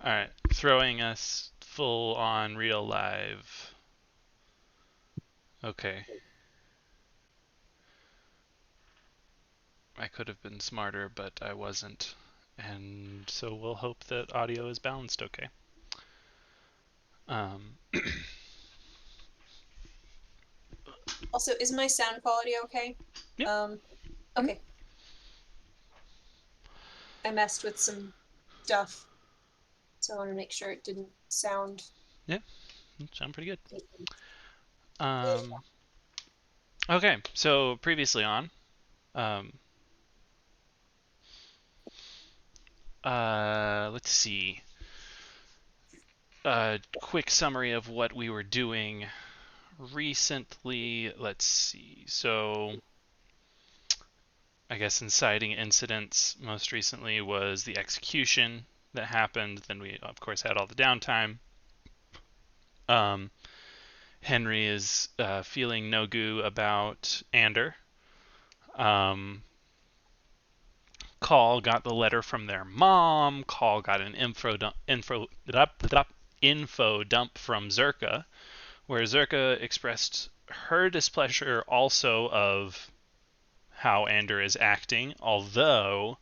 Alright, throwing us full on real live. Okay. I could have been smarter, but I wasn't. And so we'll hope that audio is balanced okay. Um, Also, is my sound quality okay? yep. Okay. I messed with some stuff, so I want to make sure it didn't sound. Yeah, sound pretty good. Um, okay, so previously on, um, let's see. A quick summary of what we were doing recently. Let's see. So, I guess inciting incidents most recently was the execution that happened. Then we, of course, had all the downtime. Um, Henry is feeling no goo about Ander. Um, Call got the letter from their mom. Call got an info dump from Zerka, where Zerka expressed her displeasure also of how Ander is acting, although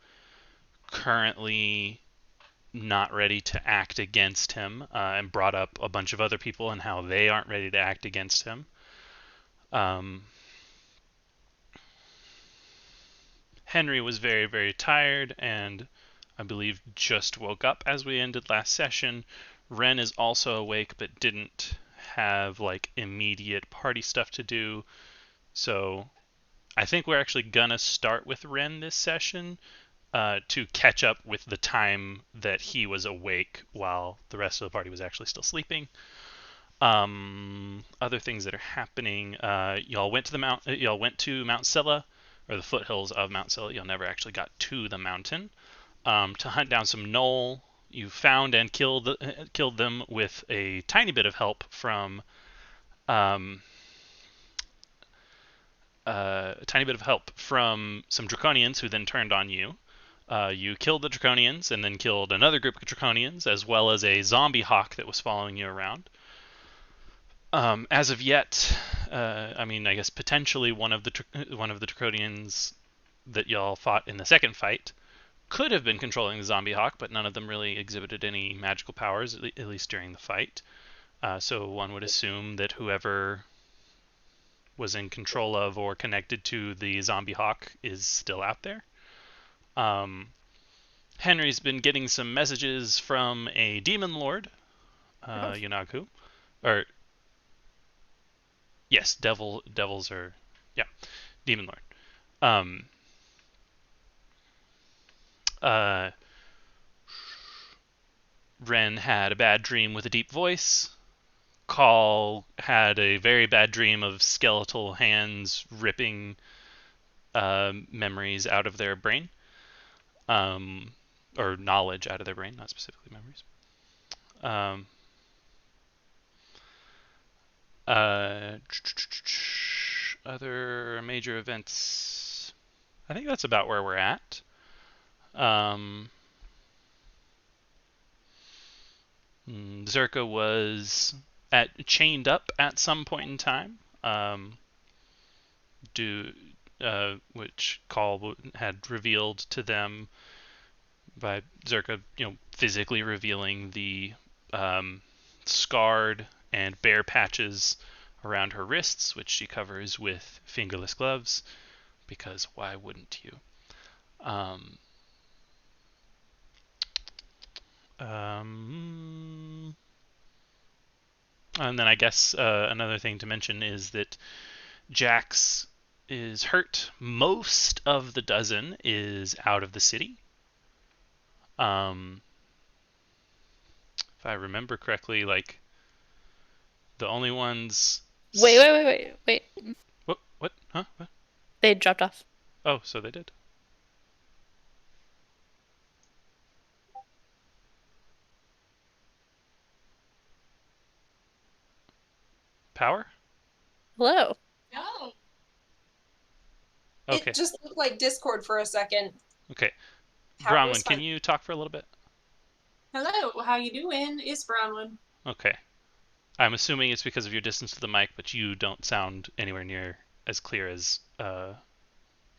currently not ready to act against him, and brought up a bunch of other people and how they aren't ready to act against him. Um, Henry was very, very tired and I believe just woke up as we ended last session. Ren is also awake but didn't have like immediate party stuff to do. So I think we're actually gonna start with Ren this session, to catch up with the time that he was awake while the rest of the party was actually still sleeping. Other things that are happening. Y'all went to Mount Scylla, or the foothills of Mount Scylla. Y'all never actually got to the mountain, to hunt down some gnoll. You found and killed them with a tiny bit of help from um, some draconians who then turned on you. You killed the draconians and then killed another group of draconians as well as a zombie hawk that was following you around. As of yet, I mean, I guess potentially one of the Draconians that y'all fought in the second fight could have been controlling the zombie hawk, but none of them really exhibited any magical powers, at least during the fight. So one would assume that whoever was in control of or connected to the zombie hawk is still out there. Um, Henry's been getting some messages from a demon lord, Yunaku, or yes, devils are, yeah, demon lord. Um, uh, Ren had a bad dream with a deep voice. Call had a very bad dream of skeletal hands ripping memories out of their brain, um, or knowledge out of their brain, not specifically memories. Um, uh, Other major events. I think that's about where we're at. Um, Zerka was chained up at some point in time, do which Call had revealed to them by Zerka, physically revealing the scarred and bare patches around her wrists, which she covers with fingerless gloves, because why wouldn't you? Um, um, and then I guess another thing to mention is that Jax is hurt. Most of the dozen is out of the city. Um, if I remember correctly, like the only ones. Wait. What? Huh? What? They dropped off. Oh, so they did. Power? Hello. No. It Okay. just looked like Discord for a second. Okay. Power Bronwyn, was can fine. you talk for a little bit? Hello, how you doing? It's Bronwyn. Okay. I'm assuming it's because of your distance to the mic, but you don't sound anywhere near as clear as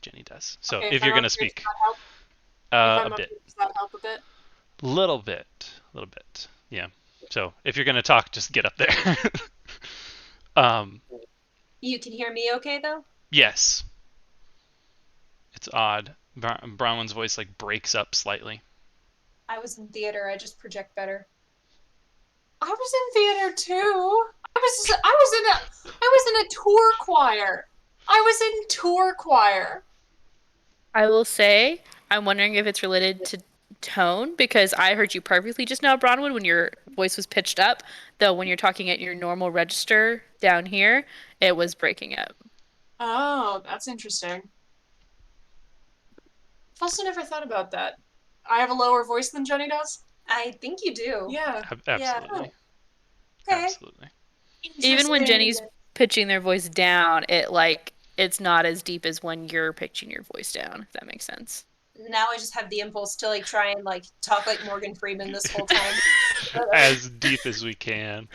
Jenny does. So Okay, if if I'm you're up gonna here, does speak, that help? If a I'm up bit, here, does that help a bit? little bit, yeah. So if you're gonna talk, just get up there. um, You can hear me okay though? yes, it's odd. Bronwyn's voice like breaks up slightly. I was in theater, I just project better. I was in theater too. I was in a tour choir. I was in tour choir. I will say, I'm wondering if it's related to tone because I heard you perfectly just now, Bronwyn, when your voice was pitched up. Though when you're talking at your normal register down here, it was breaking up. Oh, that's interesting. I've also never thought about that. I have a lower voice than Jenny does? I think you do. Yeah. Yeah. Absolutely, Oh, okay. absolutely. Even when Interesting. Jenny's pitching their voice down, it's not as deep as when you're pitching your voice down, if that makes sense. Now I just have the impulse to like try and like talk like Morgan Freeman this whole time. As deep as we can.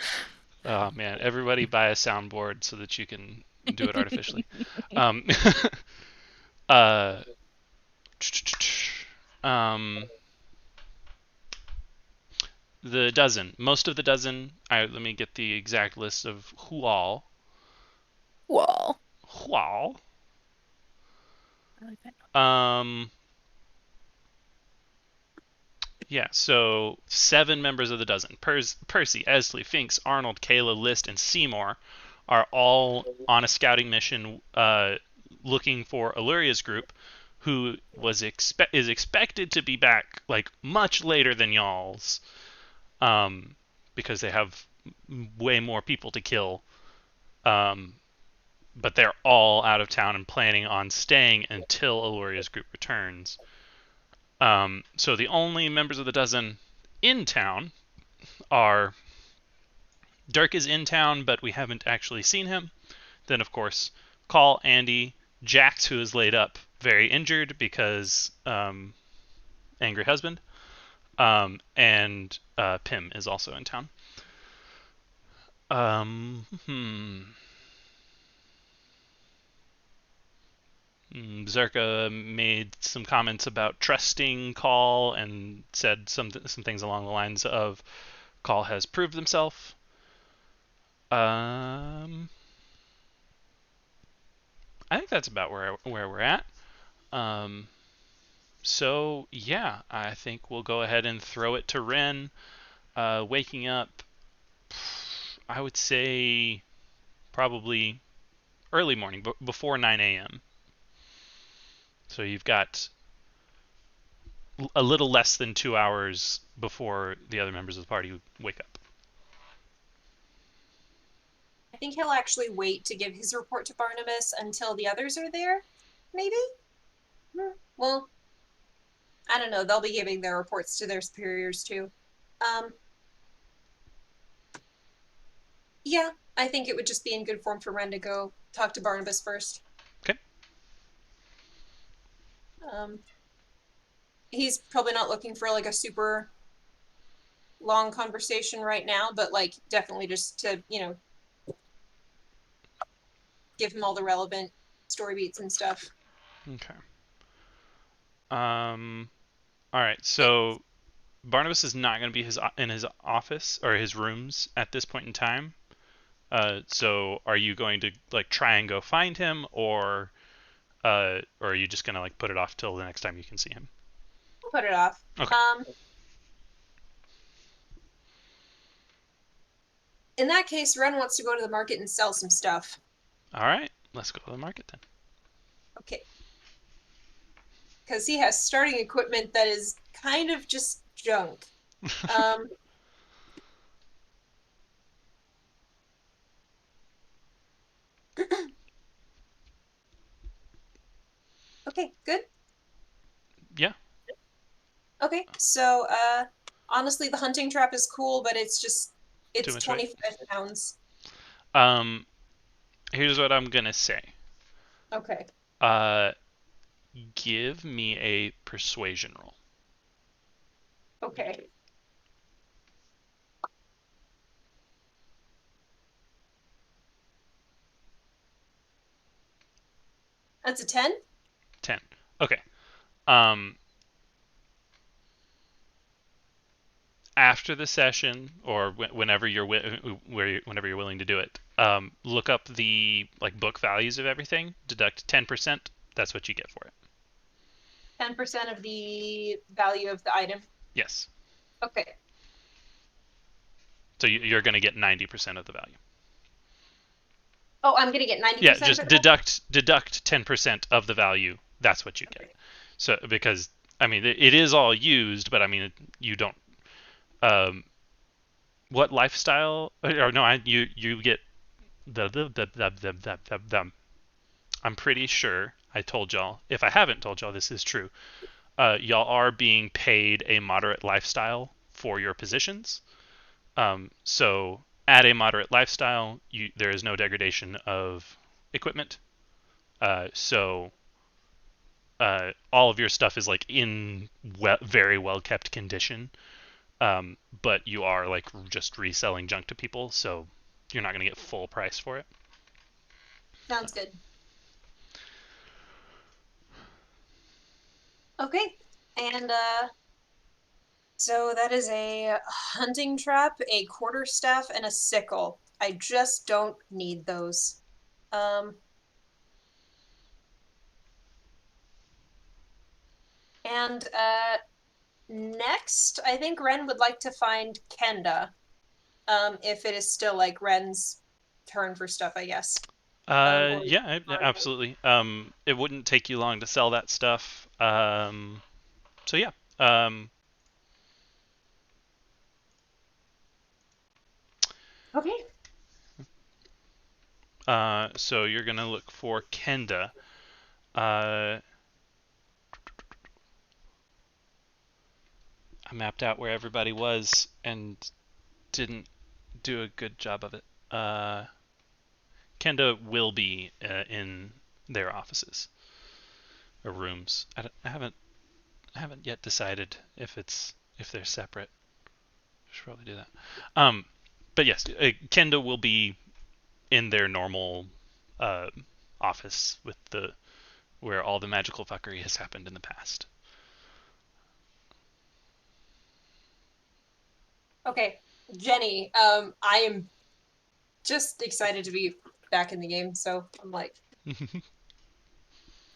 Oh man, everybody buy a soundboard so that you can do it artificially. Um, uh, um, the dozen, most of the dozen. Let me get the exact list of who all. Wall. Who all? I like that. Um, yeah. So 7 members of the dozen: Percy, Esley, Finks, Arnold, Kayla, List, and Seymour are all on a scouting mission, looking for Alluria's group, who is expected to be back like much later than y'all's, um, because they have way more people to kill. Um, but they're all out of town and planning on staying until Alluria's group returns. So the only members of the dozen in town are Dirk is in town, but we haven't actually seen him. Then, of course, Call, Andy, Jax, who is laid up very injured because angry husband, and Pim is also in town. Um, hmm. Zerka made some comments about trusting Call and said some things along the lines of Call has proved himself. I think that's about where we're at. Um, so yeah, I think we'll go ahead and throw it to Ren. Waking up, I would say probably early morning, before 9 a.m. So you've got a little less than 2 hours before the other members of the party wake up. I think he'll actually wait to give his report to Barnabas until the others are there. Maybe? Well, I don't know. They'll be giving their reports to their superiors too. Um, yeah, I think it would just be in good form for Ren to go talk to Barnabas first. Okay. Um, he's probably not looking for like a super long conversation right now, but like definitely just to, give him all the relevant story beats and stuff. Okay. All right. So Barnabas is not going to be in his office or his rooms at this point in time. So are you going to like try and go find him, or are you just going to like put it off till the next time you can see him? I'll put it off. Okay. In that case, Ren wants to go to the market and sell some stuff. All right. Let's go to the market then. Okay. Because he has starting equipment that is kind of just junk. Um, okay, good. Yeah. Okay, so honestly, the hunting trap is cool, but Too it's much weight. 25 pounds. Um. Here's what I'm gonna say. Okay. Uh. Give me a persuasion roll. Okay. That's a 10. 10. Okay. Um, After the session, or whenever whenever you're willing to do it, look up the like book values of everything. Deduct 10%. That's what you get for it. 10% of the value of the item. Yes. Okay. So you're going to get 90% of the value. Oh, I'm gonna get Yeah, 90% of just it all? deduct 10% of the value. That's what you get. Okay. So because I mean it is all used, but I mean you don't. Um, what lifestyle? Or no, you get the. I'm pretty sure I told y'all. If I haven't told y'all, this is true. Y'all are being paid a moderate lifestyle for your positions. So at a moderate lifestyle, there is no degradation of equipment. So all of your stuff is like in very well kept condition. But you are like just reselling junk to people, so you're not going to get full price for it. Sounds good. Okay. And so that is a hunting trap, a quarterstaff, and a sickle. I just don't need those. Um, and next, I think Ren would like to find Kenda. If it is still like Ren's turn for stuff, I guess. Or Yeah, absolutely. It wouldn't take you long to sell that stuff. So yeah. Um, okay. so you're gonna look for Kenda. Uh, I mapped out where everybody was and didn't do a good job of it. Kenda will be in their offices or rooms. I haven't yet decided if they're separate. Should probably do that. Um, but yes, Kenda will be in their normal uh, office with the where all the magical fuckery has happened in the past. Okay. Jenny, I am just excited to be back in the game, so I'm like,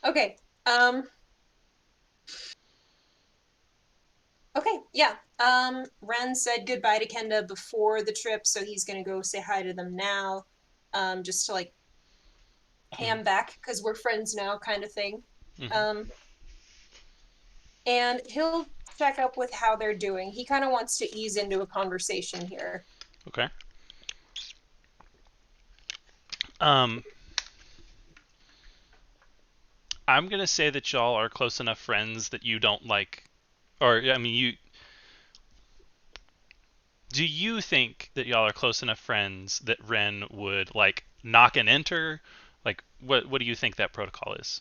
okay. Um, okay, yeah. Ren said goodbye to Kenda before the trip, so he's gonna go say hi to them now. Just to like pay Mhm. him back because we're friends now, kind of thing. Mhm. Um, and he'll check up with how they're doing. He kind of wants to ease into a conversation here. Okay. Um, I'm gonna say that y'all are close enough friends that you don't like, or I mean, you. Do you think that y'all are close enough friends that Ren would like knock and enter? Like, what do you think that protocol is?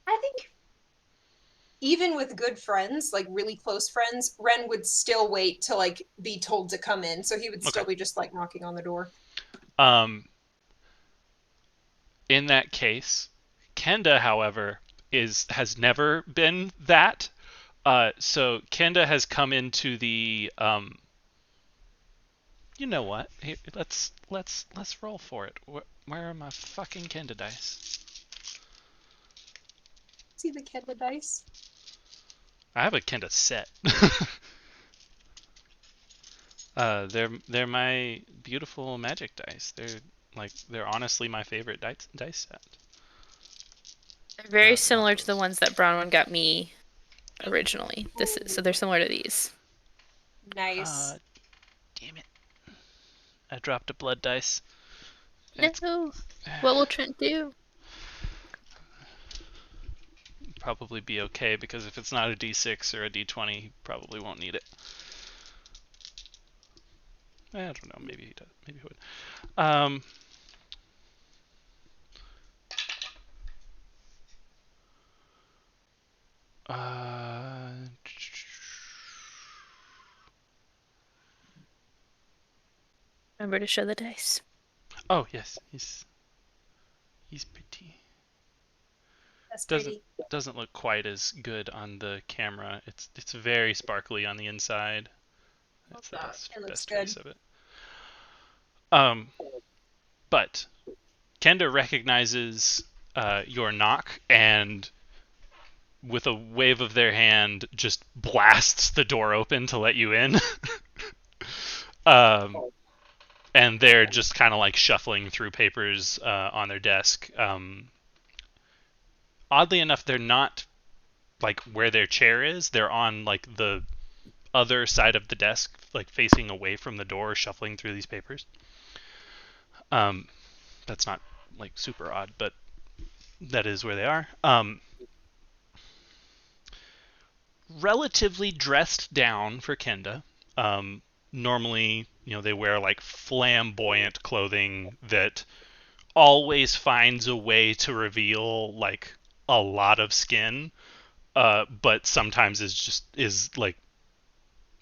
I think even with good friends, like really close friends, Ren would still wait to like be told to come in. So he would Okay. still be just like knocking on the door. Um, in that case, Kenda, however, is has never been that. So Kenda has come into the you know what? Here, let's roll for it. Where are my fucking Kenda dice? See the Kenda dice? I have a Kenda set. They're my beautiful magic dice. They're honestly my favorite dice set. They're very Not similar to the those. ones that Bronwyn got me originally. So they're similar to these. Nice. Damn it! I dropped a blood dice. It's No. What will Trent do? probably be okay because if it's not a D6 or a D20, he probably won't need it. I don't know. Maybe he does. Maybe he would. Um, uh, Remember to show the dice. oh yes, he's He's pretty. That's Doesn't pretty. doesn't look quite as good on the camera. It's very sparkly on the inside. That's the It looks best good. face of it. Um, but Kenda recognizes your knock and with a wave of their hand just blasts the door open to let you in. um, and they're just kind of like shuffling through papers on their desk. Oddly enough, they're not like where their chair is. They're on like the other side of the desk, like facing away from the door, shuffling through these papers. Um, that's not like super odd, but that is where they are. Relatively dressed down for Kenda. Normally, they wear like flamboyant clothing that always finds a way to reveal like a lot of skin, but sometimes is like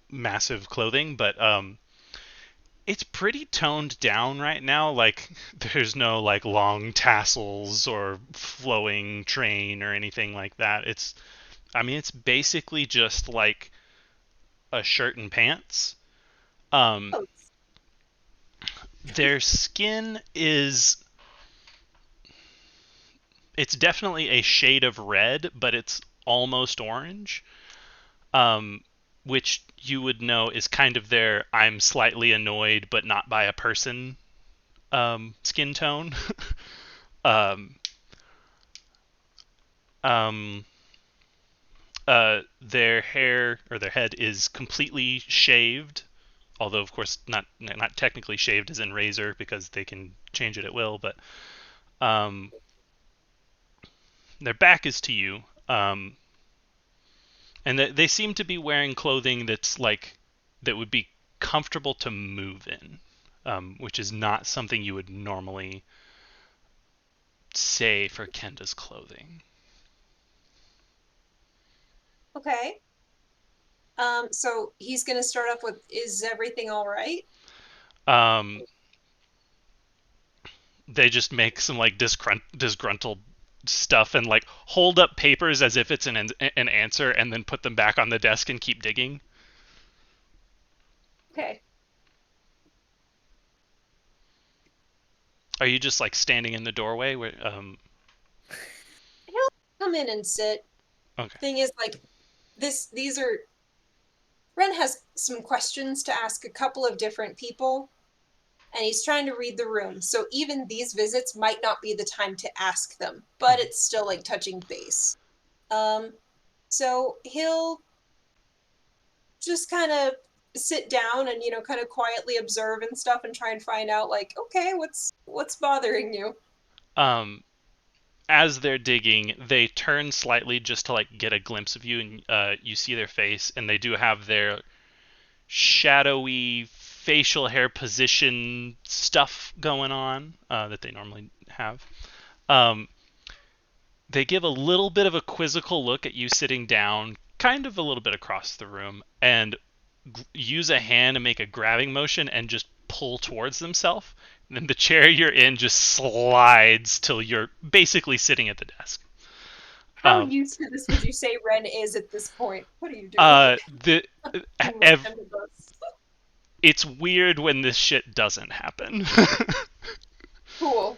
massive clothing. But it's pretty toned down right now. Like there's no like long tassels or flowing train or anything like that. It's basically just like a shirt and pants. Um, Oh, their skin it's definitely a shade of red, but it's almost orange. Um, which you would know is kind of their I'm slightly annoyed, but not by a person skin tone. um, um, their hair or their head is completely shaved, although of course not technically shaved as in razor because they can change it at will. But um, their back is to you, and they seem to be wearing clothing that would be comfortable to move in, which is not something you would normally say for Kenda's clothing. okay. So he's gonna start off with, "Is everything all right?" Um, they just make some like disgruntled stuff and like hold up papers as if it's an answer, and then put them back on the desk and keep digging. Okay. Are you just like standing in the doorway? He'll come in and sit. Okay. Thing is, like, these are Ren has some questions to ask a couple of different people, and he's trying to read the room. So even these visits might not be the time to ask them, but Mhm. it's still like touching base. Um, so he'll just kind of sit down and kind of quietly observe and stuff and try and find out, like, okay, what's bothering you? Um, as they're digging, they turn slightly just to like get a glimpse of you, and you see their face, and they do have their shadowy facial hair position stuff going on that they normally have. Um, they give a little bit of a quizzical look at you sitting down, kind of a little bit across the room, and use a hand to make a grabbing motion and just pull towards themselves. And then the chair you're in just slides till you're basically sitting at the desk. How Um, used to this would you say Ren is at this point? What are you doing? the Random bus. it's weird when this shit doesn't happen. Cool.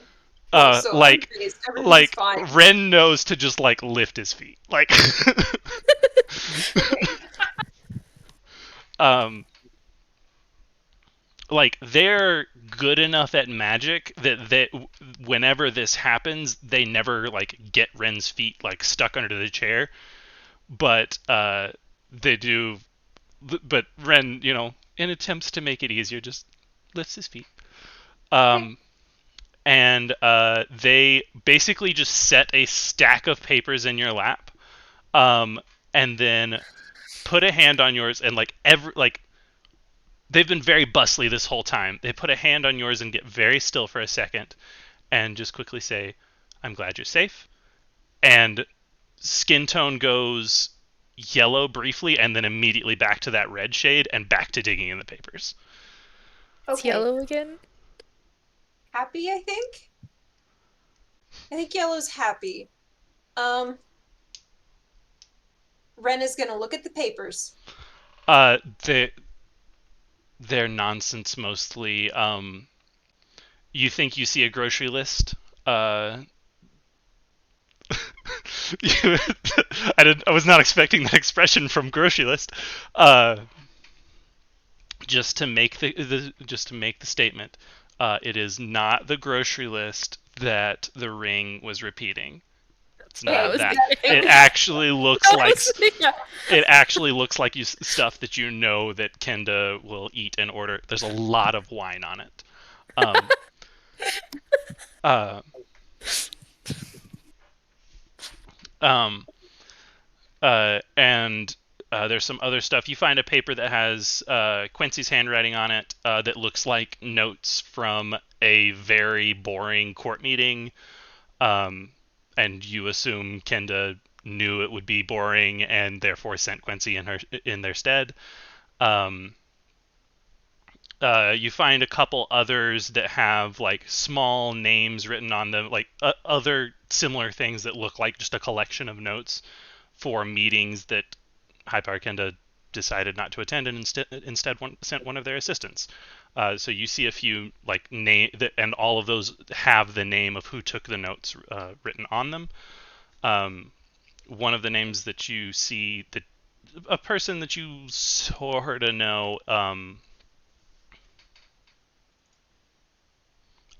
Cool. So Like unfazed. Everything's fine. Ren knows to just like lift his feet. Like Okay. um like they're good enough at magic that whenever this happens, they never like get Ren's feet like stuck under the chair, but they do. But Ren, in attempts to make it easier, just lifts his feet. Okay. Um, and they basically just set a stack of papers in your lap, um, and then put a hand on yours, and like they've been very bustly this whole time. They put a hand on yours and get very still for a second, and just quickly say, "I'm glad you're safe." And skin tone goes yellow briefly, and then immediately back to that red shade, and back to digging in the papers. It's Okay. yellow again. Happy, I think. I think Yellow's happy. Um, Ren is gonna look at the papers. Uh, they they're nonsense mostly. You think you see a grocery list. Uh, I was not expecting that expression from grocery list. Uh, just to make the statement, it is not the grocery list that the ring was repeating. It's What I not was that. thinking. It actually looks I like was- yeah. it actually looks like stuff that you know that Kenda will eat and order. There's a lot of wine on it. Um, uh, um, and there's some other stuff. You find a paper that has Quincy's handwriting on it that looks like notes from a very boring court meeting. Um, and you assume Kenda knew it would be boring and therefore sent Quincy in their stead. Um, you find a couple others that have like small names written on them, like other similar things that look like just a collection of notes for meetings that High Power Kenda decided not to attend and instead sent one of their assistants. So you see a few like name that, and all of those have the name of who took the notes written on them. Um, One of the names that you see, that a person that you sort of know.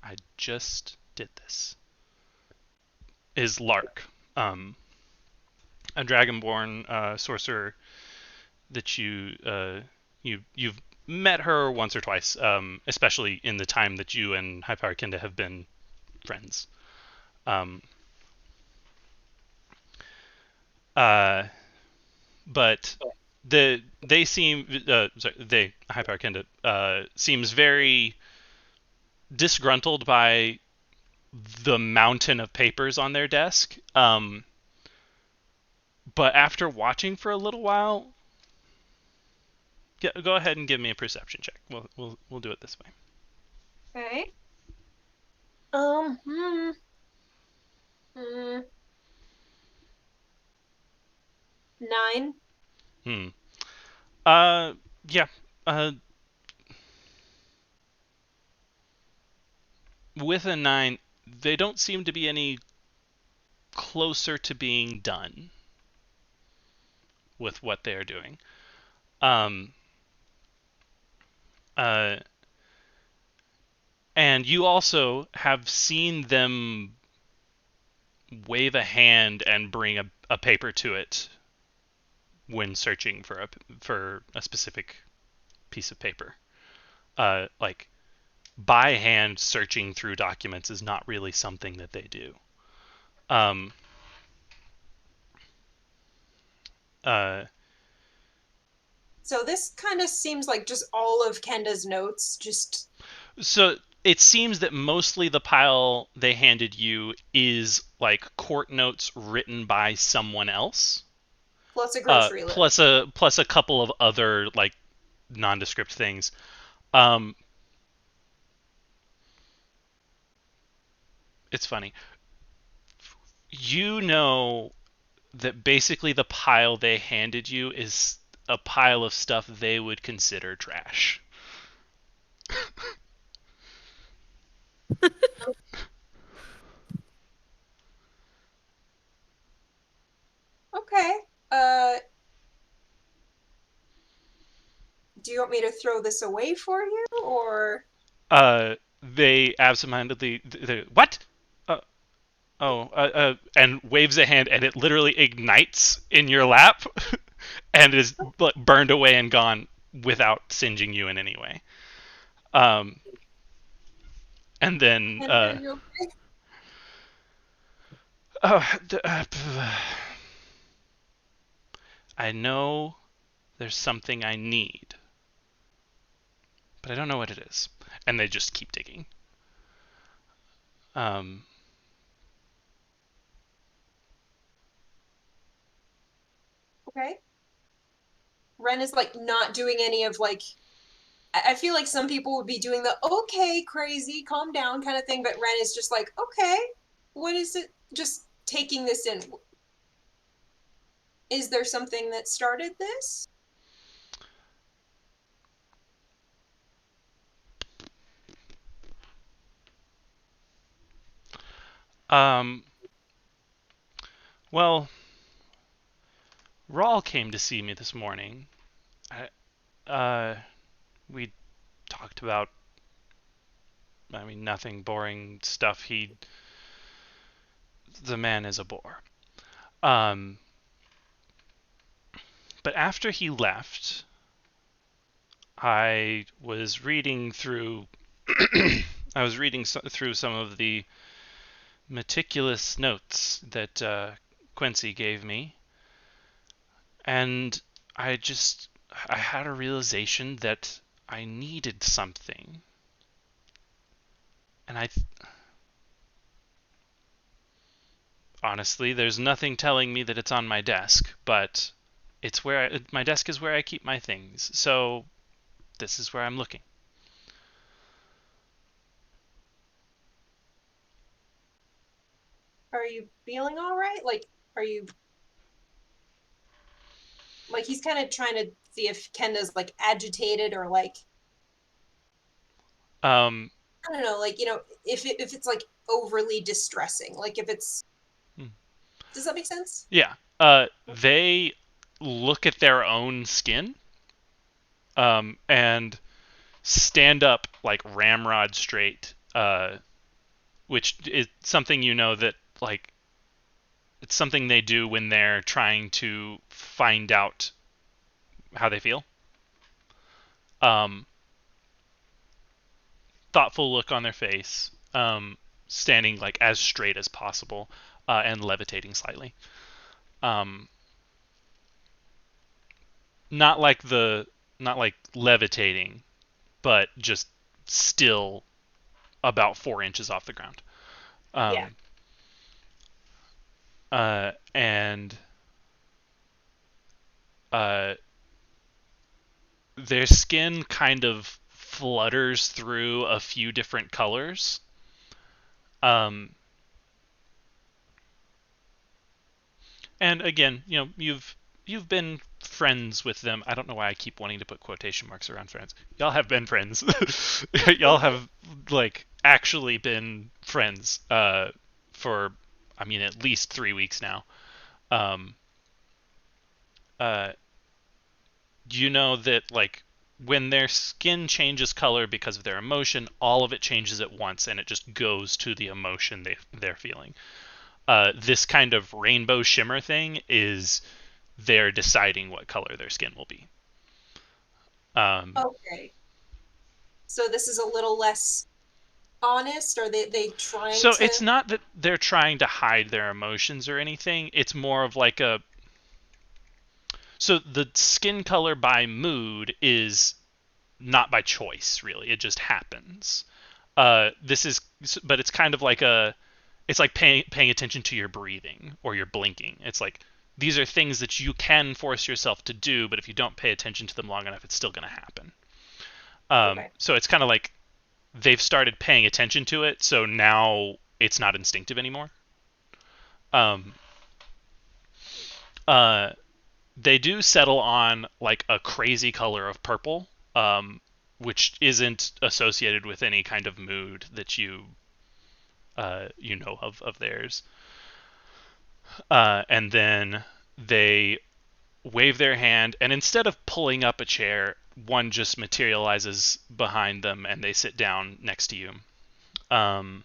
I just did this. Is Lark, um, a dragonborn sorcerer that you've met her once or twice, especially in the time that you and High Power Kinda have been friends. Um, uh, but they seem sorry, they High Power Kinda seems very disgruntled by the mountain of papers on their desk. But after watching for a little while, go ahead and give me a perception check. We'll do it this way. Okay. Um, hmm, hmm, 9. Hmm. Uh, yeah. Uh, with a 9, they don't seem to be any closer to being done with what they are doing. Um. Uh. And you also have seen them wave a hand and bring a paper to it when searching for a specific piece of paper. Like by hand searching through documents is not really something that they do. Um, uh, So this kind of seems like just all of Kenda's notes, just so it seems that mostly the pile they handed you is like court notes written by someone else, plus a grocery list. plus a couple of other like nondescript things. Um, it's funny. You know that basically the pile they handed you is a pile of stuff they would consider trash. Okay. Uh, do you want me to throw this away for you, or They absentmindedly, what? Uh, and waves a hand, and it literally ignites in your lap, and is burned away and gone without singeing you in any way. Um, and then, and are you okay? uh, I know there's something I need, but I don't know what it is. And they just keep digging. Um, Okay. Ren is like not doing any of like I feel like some people would be doing the okay, crazy, calm down kind of thing, but Ren is just like, okay, what is it? Just taking this in. Is there something that started this? Um, well, Rawl came to see me this morning. We talked about, I mean, nothing boring stuff. The man is a bore. Um, but after he left, I was reading through, I was reading through some of the meticulous notes that Quincy gave me, and I had a realization that I needed something, and honestly, there's nothing telling me that it's on my desk, but my desk is where I keep my things. So this is where I'm looking. Are you feeling all right? Like, are you like he's kind of trying to see if Kenda's like agitated or like Um, I don't know, like if it's like overly distressing, like if it's hmm, does that make sense? yeah. They look at their own skin, and stand up like ramrod straight, which is something that like it's something they do when they're trying to find out how they feel. Um, Thoughtful look on their face, standing like as straight as possible, and levitating slightly. Um, not like the not like levitating, but just still about 4 inches off the ground. Yeah. Um, and uh, their skin kind of flutters through a few different colors. Um, and again, you've been friends with them. I don't know why I keep wanting to put quotation marks around friends. Y'all have been friends. Y'all Okay. have like actually been friends for, I mean, at least 3 weeks now. Um, uh, you know that like when their skin changes color because of their emotion, all of it changes at once, and it just goes to the emotion they're feeling. This kind of rainbow shimmer thing is they're deciding what color their skin will be. Um, Okay. So this is a little less honest, or they trying so it's to not that they're trying to hide their emotions or anything. It's more of like a so the skin color by mood is not by choice, really. It just happens. This is, but it's kind of like it's like paying attention to your breathing or your blinking. It's like these are things that you can force yourself to do, but if you don't pay attention to them long enough, it's still going to happen. okay. So it's kind of like they've started paying attention to it, so now it's not instinctive anymore. Um, uh, they do settle on like a crazy color of purple, which isn't associated with any kind of mood that you know of theirs. And then they wave their hand, and instead of pulling up a chair, one just materializes behind them, and they sit down next to you. Um,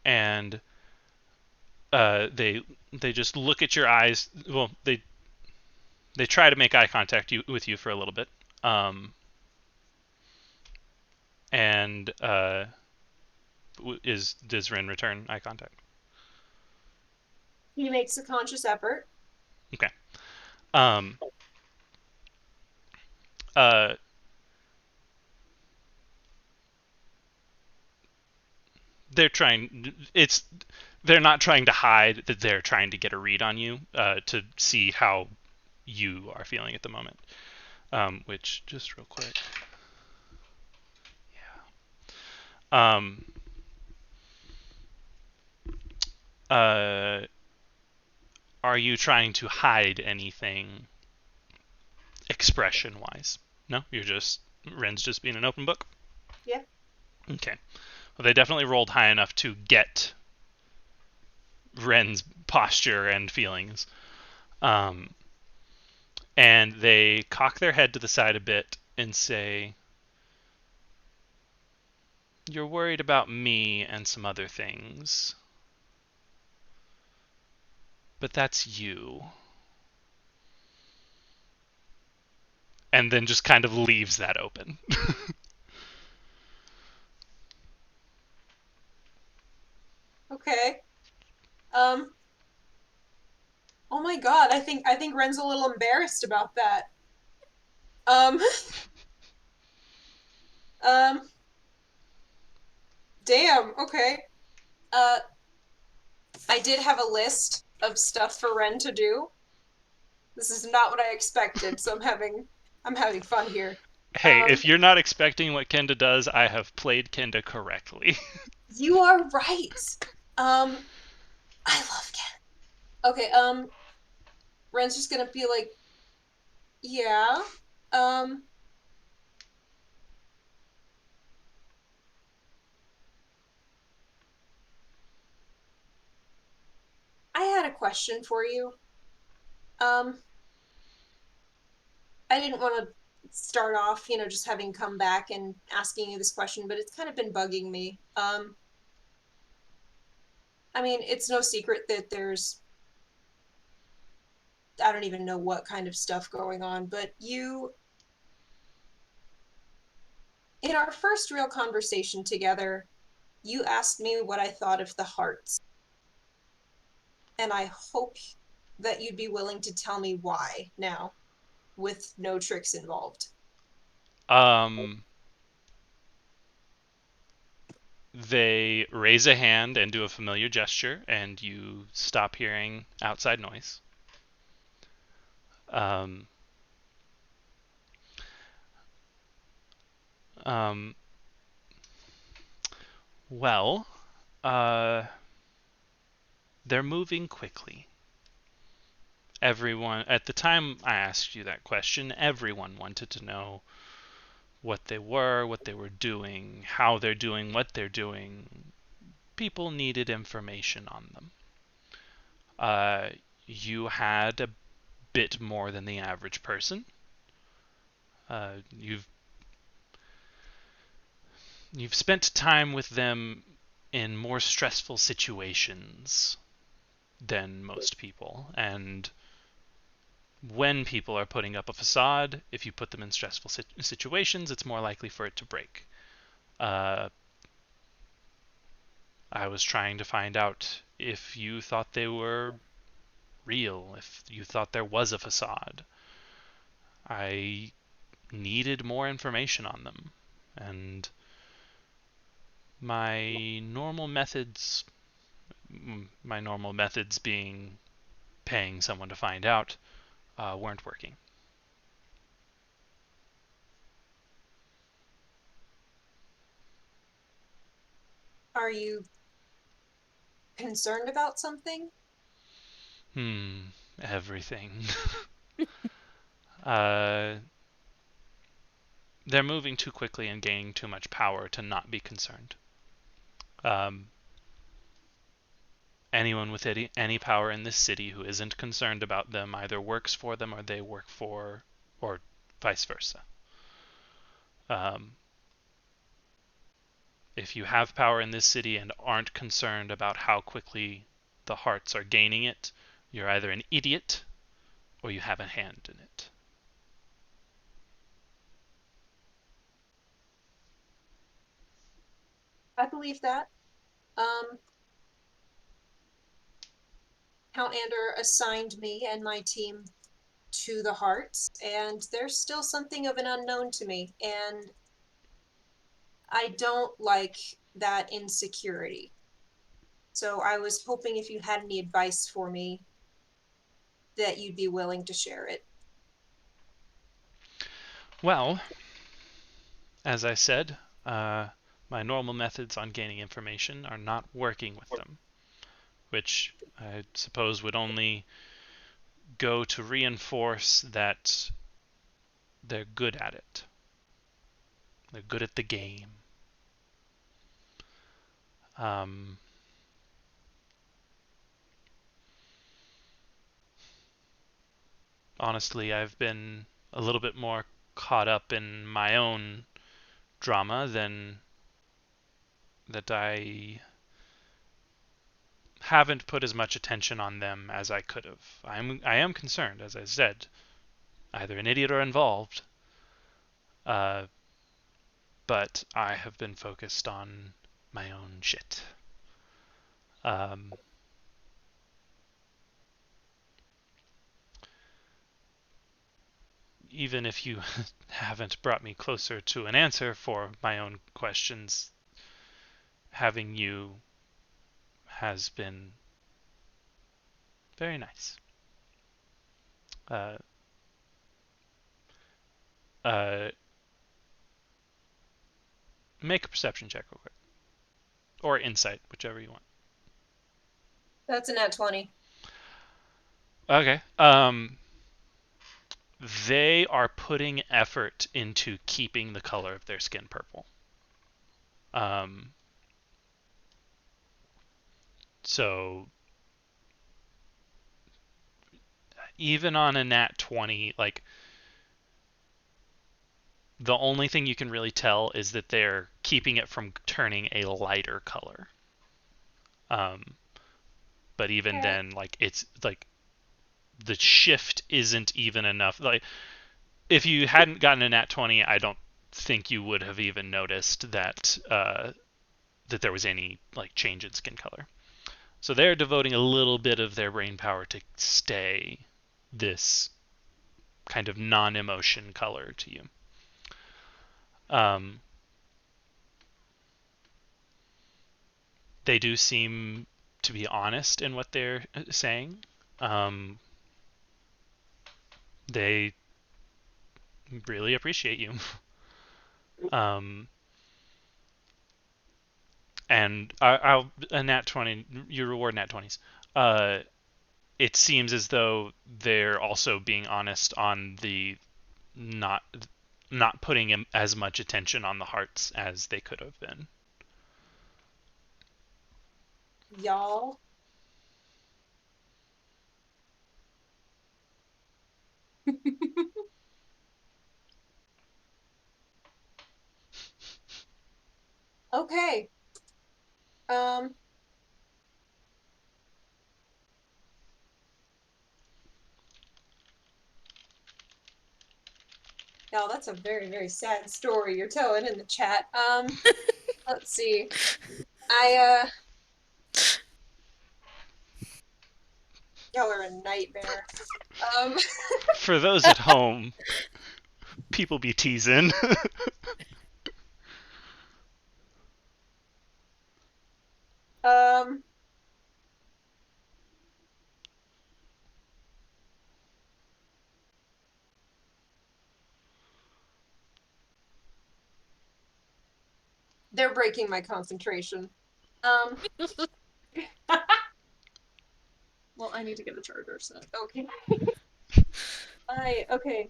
and they just look at your eyes. Well, they try to make eye contact with you for a little bit. And does Rin return eye contact? He makes a conscious effort. Okay. Um, uh, they're trying. They're not trying to hide that they're trying to get a read on you, to see how you are feeling at the moment. Which, just real quick. Yeah. Uh, are you trying to hide anything expression wise? No, you're just Ren's just being an open book. Yeah. Okay. Well, they definitely rolled high enough to get Ren's posture and feelings. Um, and they cock their head to the side a bit and say, "You're worried about me and some other things, but that's you." And then just kind of leaves that open. Okay. Um. Oh my God. I think Ren's a little embarrassed about that. Um. Um. Damn. Okay. Uh. I did have a list of stuff for Ren to do. This is not what I expected, so I'm having fun here. Hey, Um. if you're not expecting what Kenda does, I have played Kenda correctly. You are right. Um. I love Ken. Okay. Ren's just gonna be like, yeah. Um. I had a question for you. Um. I didn't want to start off, just having come back and asking you this question, but it's kind of been bugging me. I mean, it's no secret that there's, I don't even know what kind of stuff going on, but in our first real conversation together, you asked me what I thought of the hearts, and I hope that you'd be willing to tell me why now, with no tricks involved. um, they raise a hand and do a familiar gesture, and you stop hearing outside noise. Um, um, well, uh, they're moving quickly. Everyone, at the time I asked you that question, everyone wanted to know what they were doing, how they're doing what they're doing. People needed information on them. Uh, you had a bit more than the average person. You've spent time with them in more stressful situations than most people, and when people are putting up a facade, if you put them in stressful situations, it's more likely for it to break. Uh, I was trying to find out if you thought they were real, if you thought there was a facade. I needed more information on them, and my normal methods, my normal methods being paying someone to find out, weren't working. Are you concerned about something? Hmm, everything. uh, they're moving too quickly and gaining too much power to not be concerned. Um, anyone with any power in this city who isn't concerned about them either works for them or they work for, or vice versa. Um, if you have power in this city and aren't concerned about how quickly the hearts are gaining it, you're either an idiot or you have a hand in it. I believe that. Um, Count Ander assigned me and my team to the hearts, and there's still something of an unknown to me, and I don't like that insecurity. So I was hoping if you had any advice for me, that you'd be willing to share it. Well, as I said, my normal methods on gaining information are not working with them. which I suppose would only go to reinforce that they're good at it. They're good at the game. Um, Honestly, I've been a little bit more caught up in my own drama than that I haven't put as much attention on them as I could have. I am concerned, as I said, either an idiot or involved. Uh, but I have been focused on my own shit. Um, Even if you haven't brought me closer to an answer for my own questions, having you has been very nice. Uh, uh, Make a perception check real quick, or insight, whichever you want. That's a nat 20. Okay. They are putting effort into keeping the color of their skin purple. Um, so even on a nat 20, like the only thing you can really tell is that they're keeping it from turning a lighter color. Um, but even Okay. then, like it's like the shift isn't even enough. Like if you hadn't gotten a nat 20, I don't think you would have even noticed that there was any like change in skin color. So they're devoting a little bit of their brain power to stay this kind of non-emotion color to you. Um, they do seem to be honest in what they're saying. Um, they really appreciate you. um, and I'll a nat 20. You reward nat 20s. It seems as though they're also being honest on the not not putting as much attention on the hearts as they could have been. Y'all. Okay. Um, y'all, that's a very, very sad story you're telling in the chat. Let's see. I y'all are a nightmare. Um, For those at home, people be teasing. um, they're breaking my concentration. Um, well, I need to get a charger, so okay. Okay.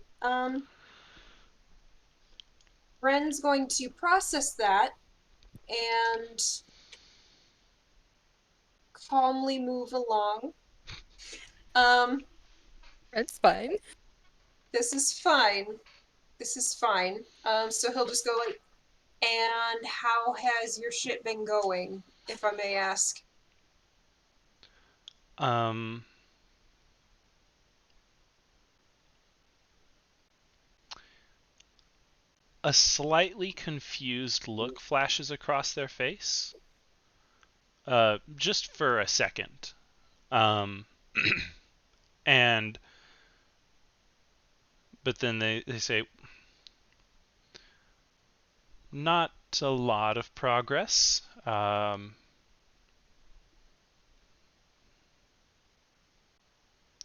Bren's going to process that and calmly move along. Um, That's fine. this is fine. This is fine. So he'll just go like, and how has your shit been going, if I may ask? um, a slightly confused look flashes across their face, just for a second. Um, and but then they say, not a lot of progress.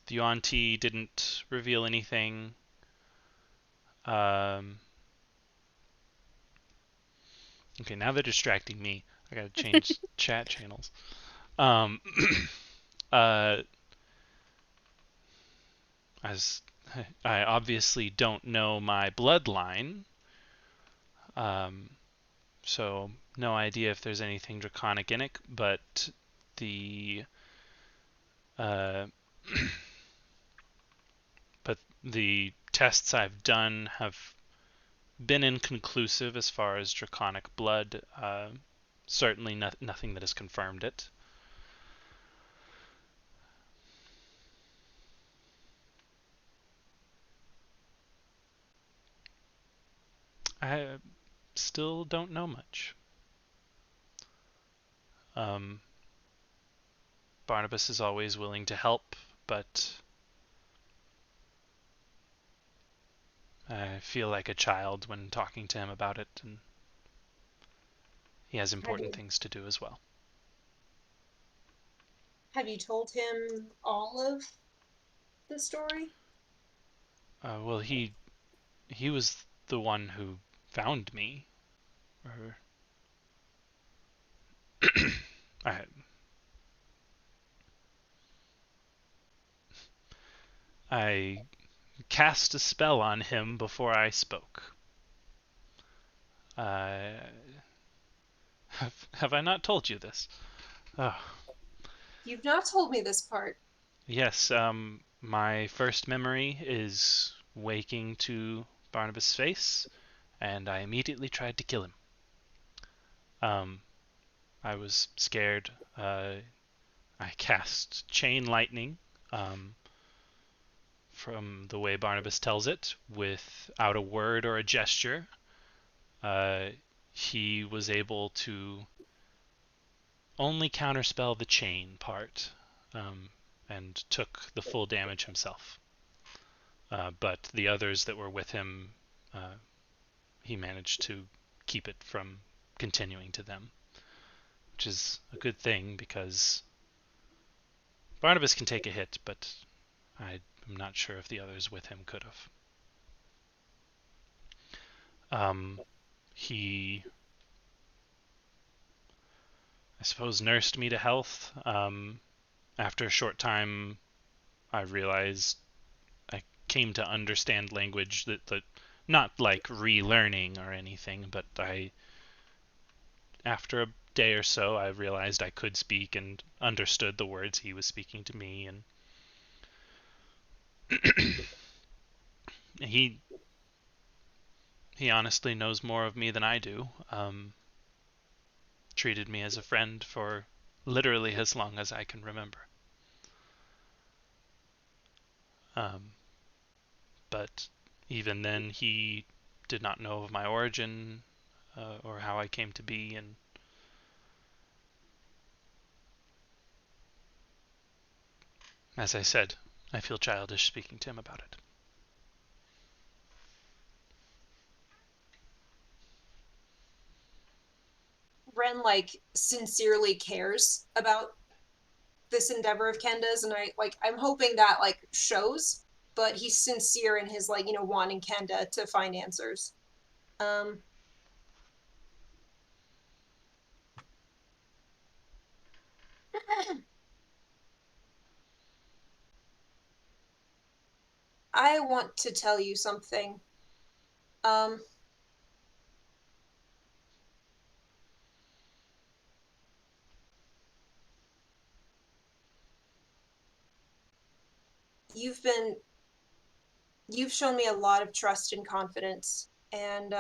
The Yuan-Ti didn't reveal anything. Um, okay, now they're distracting me. I gotta change chat channels. Um, Uh, as I obviously don't know my bloodline, um, so no idea if there's anything draconic in it, but the uh, but the tests I've done have been inconclusive as far as draconic blood. Certainly nothing that has confirmed it. I still don't know much. Um, Barnabas is always willing to help, but I feel like a child when talking to him about it, and he has Have important you things to do as well. have you told him all of the story? Well, he was the one who found me. Or I I cast a spell on him before I spoke. Uh, have I not told you this? Oh, You've not told me this part. yes. My first memory is waking to Barnabas' face, and I immediately tried to kill him. Um, I was scared. I cast chain lightning, um, from the way Barnabas tells it, without a word or a gesture. Uh, he was able to only counterspell the chain part, um, and took the full damage himself. But the others that were with him, uh, he managed to keep it from continuing to them, which is a good thing because Barnabas can take a hit, but I'm not sure if the others with him could have. He, I suppose, nursed me to health. After a short time, I realized I came to understand language that not like relearning or anything, but after a day or so, I realized I could speak and understood the words he was speaking to me, and he he honestly knows more of me than I do. Treated me as a friend for literally as long as I can remember. Um, but even then, he did not know of my origin, or how I came to be, and as I said, I feel childish speaking to him about it. Ren like sincerely cares about this endeavor of Kenda's, and I'm hoping that like shows, but he's sincere in his like, wanting Kenda to find answers. Um I want to tell you something. Um you've been you've shown me a lot of trust and confidence, and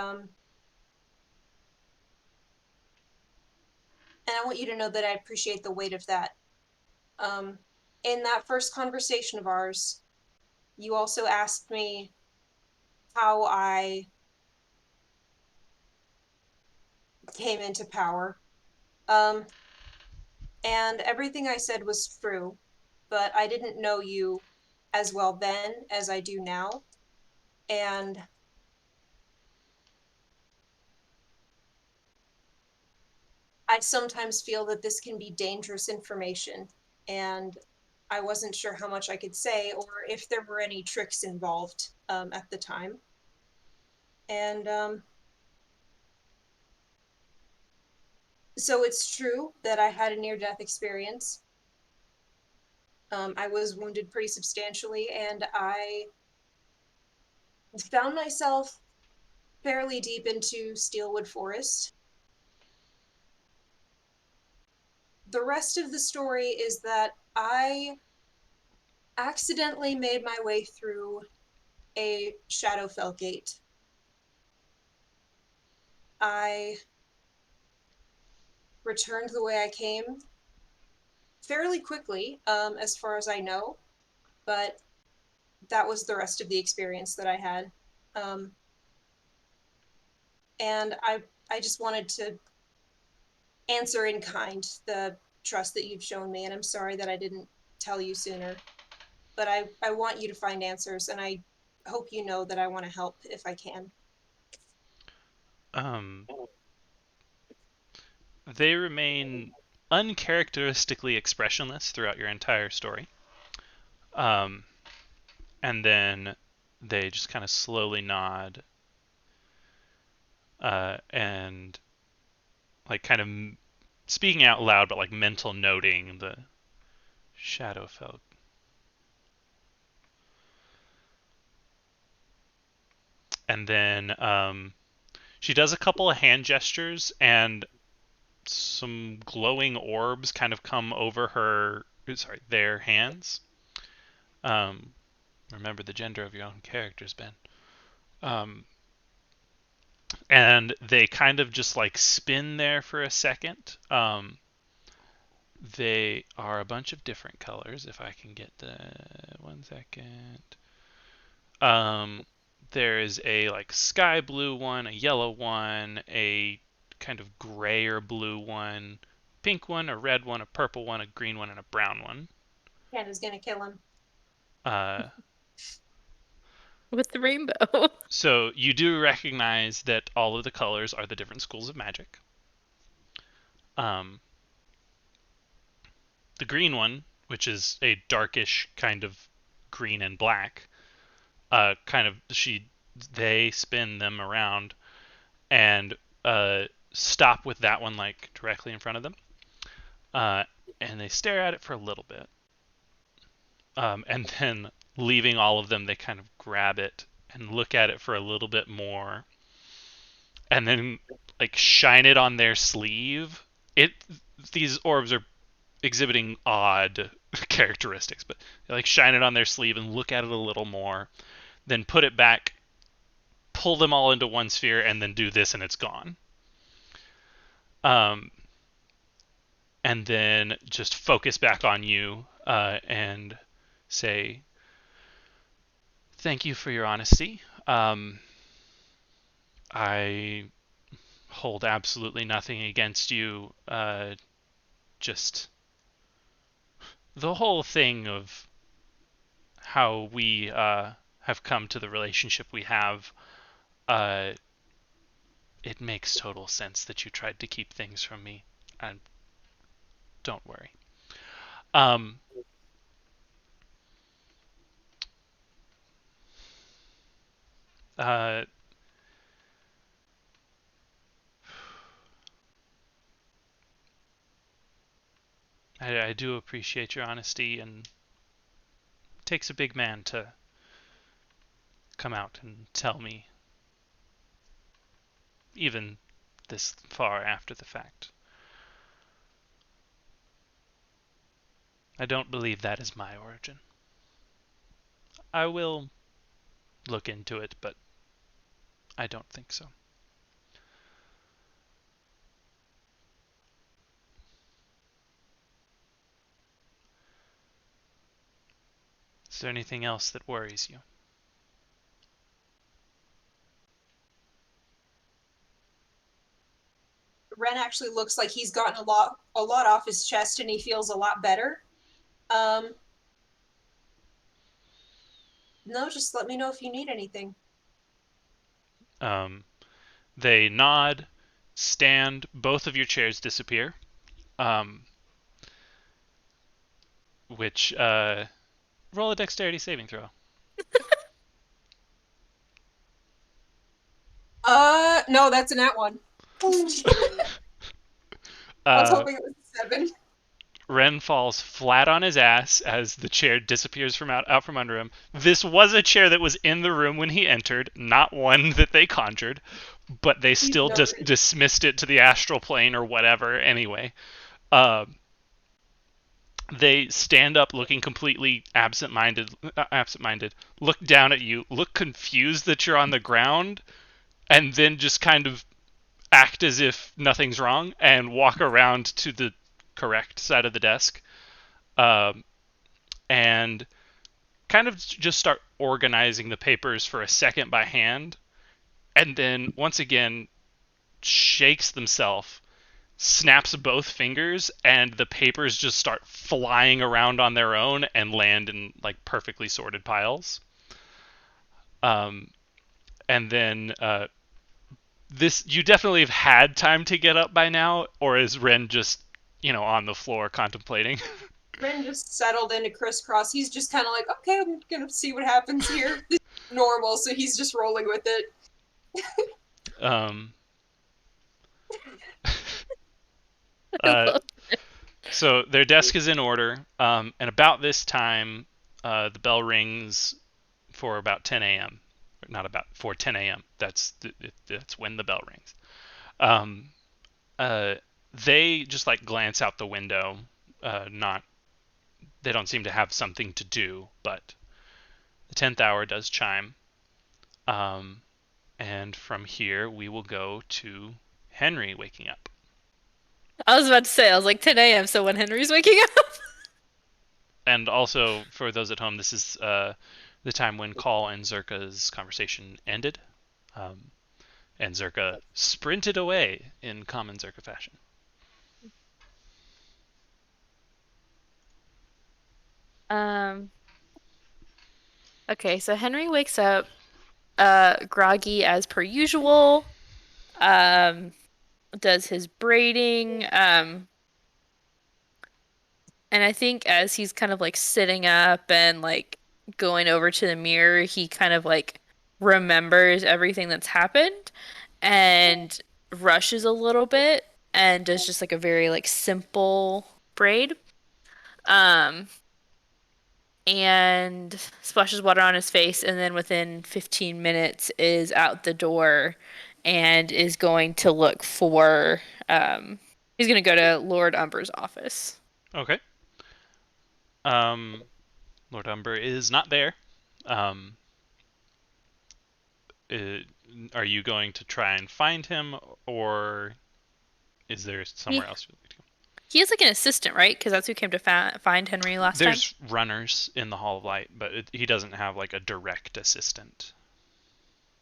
I want you to know that I appreciate the weight of that. Um in that first conversation of ours, you also asked me how I came into power. Um and everything I said was true, but I didn't know you as well then as I do now. And I sometimes feel that this can be dangerous information. And I wasn't sure how much I could say or if there were any tricks involved at the time. And so it's true that I had a near death experience. I was wounded pretty substantially, and I found myself fairly deep into Steelwood Forest. The rest of the story is that I accidentally made my way through a Shadowfell gate. I returned the way I came fairly quickly, as far as I know, but that was the rest of the experience that I had. Um, and I just wanted to answer in kind the trust that you've shown me, and I'm sorry that I didn't tell you sooner. But I want you to find answers, and I hope you know that I want to help if I can. Um, they remain uncharacteristically expressionless throughout your entire story. Um, and then they just kind of slowly nod and like kind of speaking out loud, but like mental noting the Shadowfell. And then she does a couple of hand gestures, and some glowing orbs kind of come over their hands. Um, remember the gender of your own characters, Ben. Um, and they kind of just like spin there for a second. They are a bunch of different colors. If I can get the 1 second. Um, there is a like sky blue one, a yellow one, a kind of gray or blue one, pink one, a red one, a purple one, a green one, and a brown one. Canda's gonna kill him. Uh, With the rainbow. so you do recognize that all of the colors are the different schools of magic. Um, the green one, which is a darkish kind of green and black, kind of they spin them around and stop with that one like directly in front of them, uh, and they stare at it for a little bit, and then leaving all of them, they kind of grab it and look at it for a little bit more, and then like shine it on their sleeve. It These orbs are exhibiting odd characteristics, but they like shine it on their sleeve and look at it a little more, then put it back, pull them all into one sphere, and then do this, and it's gone. Um, and then just focus back on you and say, "Thank you for your honesty. I hold absolutely nothing against you. Just the whole thing of how we have come to the relationship we have. Uh, it makes total sense that you tried to keep things from me, and don't worry." Um, uh, I do appreciate your honesty, and it takes a big man to come out and tell me, even this far after the fact. I don't believe that is my origin. I will look into it, but I don't think so. Is there anything else that worries you? Ren actually looks like he's gotten a lot off his chest, and he feels a lot better. Um, no, just let me know if you need anything. Um, they nod, stand, both of your chairs disappear, um, which roll a dexterity saving throw. No, that's an at one. I was Uh, hoping it was a 7. Ren falls flat on his ass as the chair disappears from out from under him. This was a chair that was in the room when he entered, not one that they conjured, but they He's still just noted. dismissed it to the astral plane or whatever. Anyway, uh, they stand up looking completely absent-minded, look down at you, look confused that you're on the ground, and then just kind of act as if nothing's wrong and walk around to the correct side of the desk, um, and kind of just start organizing the papers for a second by hand, and then once again shakes themselves, snaps both fingers, and the papers just start flying around on their own and land in like perfectly sorted piles. Um, and then this, you definitely have had time to get up by now, or is Ren just on the floor contemplating? Ren just settled into crisscross. He's just kind of like, okay, I'm gonna see what happens here. This is normal, so he's just rolling with it. um, uh, so their desk is in order, and about this time, the bell rings for about 10 a.m. Not about for 10 a.m. That's when the bell rings. Um, uh, they just like glance out the window. Not They don't seem to have something to do, but the 10th hour does chime. Um, and from here we will go to Henry waking up. I was about to say, I was like 10 a.m. So when Henry's waking up. And also for those at home, this is the time when Call and Zerka's conversation ended. Um, and Zerka sprinted away in common Zerka fashion. Um. Okay, so Henry wakes up, groggy as per usual. Um, does his braiding. And I think as he's kind of like sitting up and like going over to the mirror, he kind of like remembers everything that's happened and rushes a little bit and does just like a very like simple braid. Um, and splashes water on his face, and then within 15 minutes is out the door and is going to look for he's going to go to Lord Umber's office. Okay. Um, Lord Umber is not there. Um, uh, are you going to try and find him, or is there somewhere He else you'd like to go? he is like an assistant, right? Because that's who came to find Henry last time. There's runners in the Hall of Light, but he doesn't have like a direct assistant.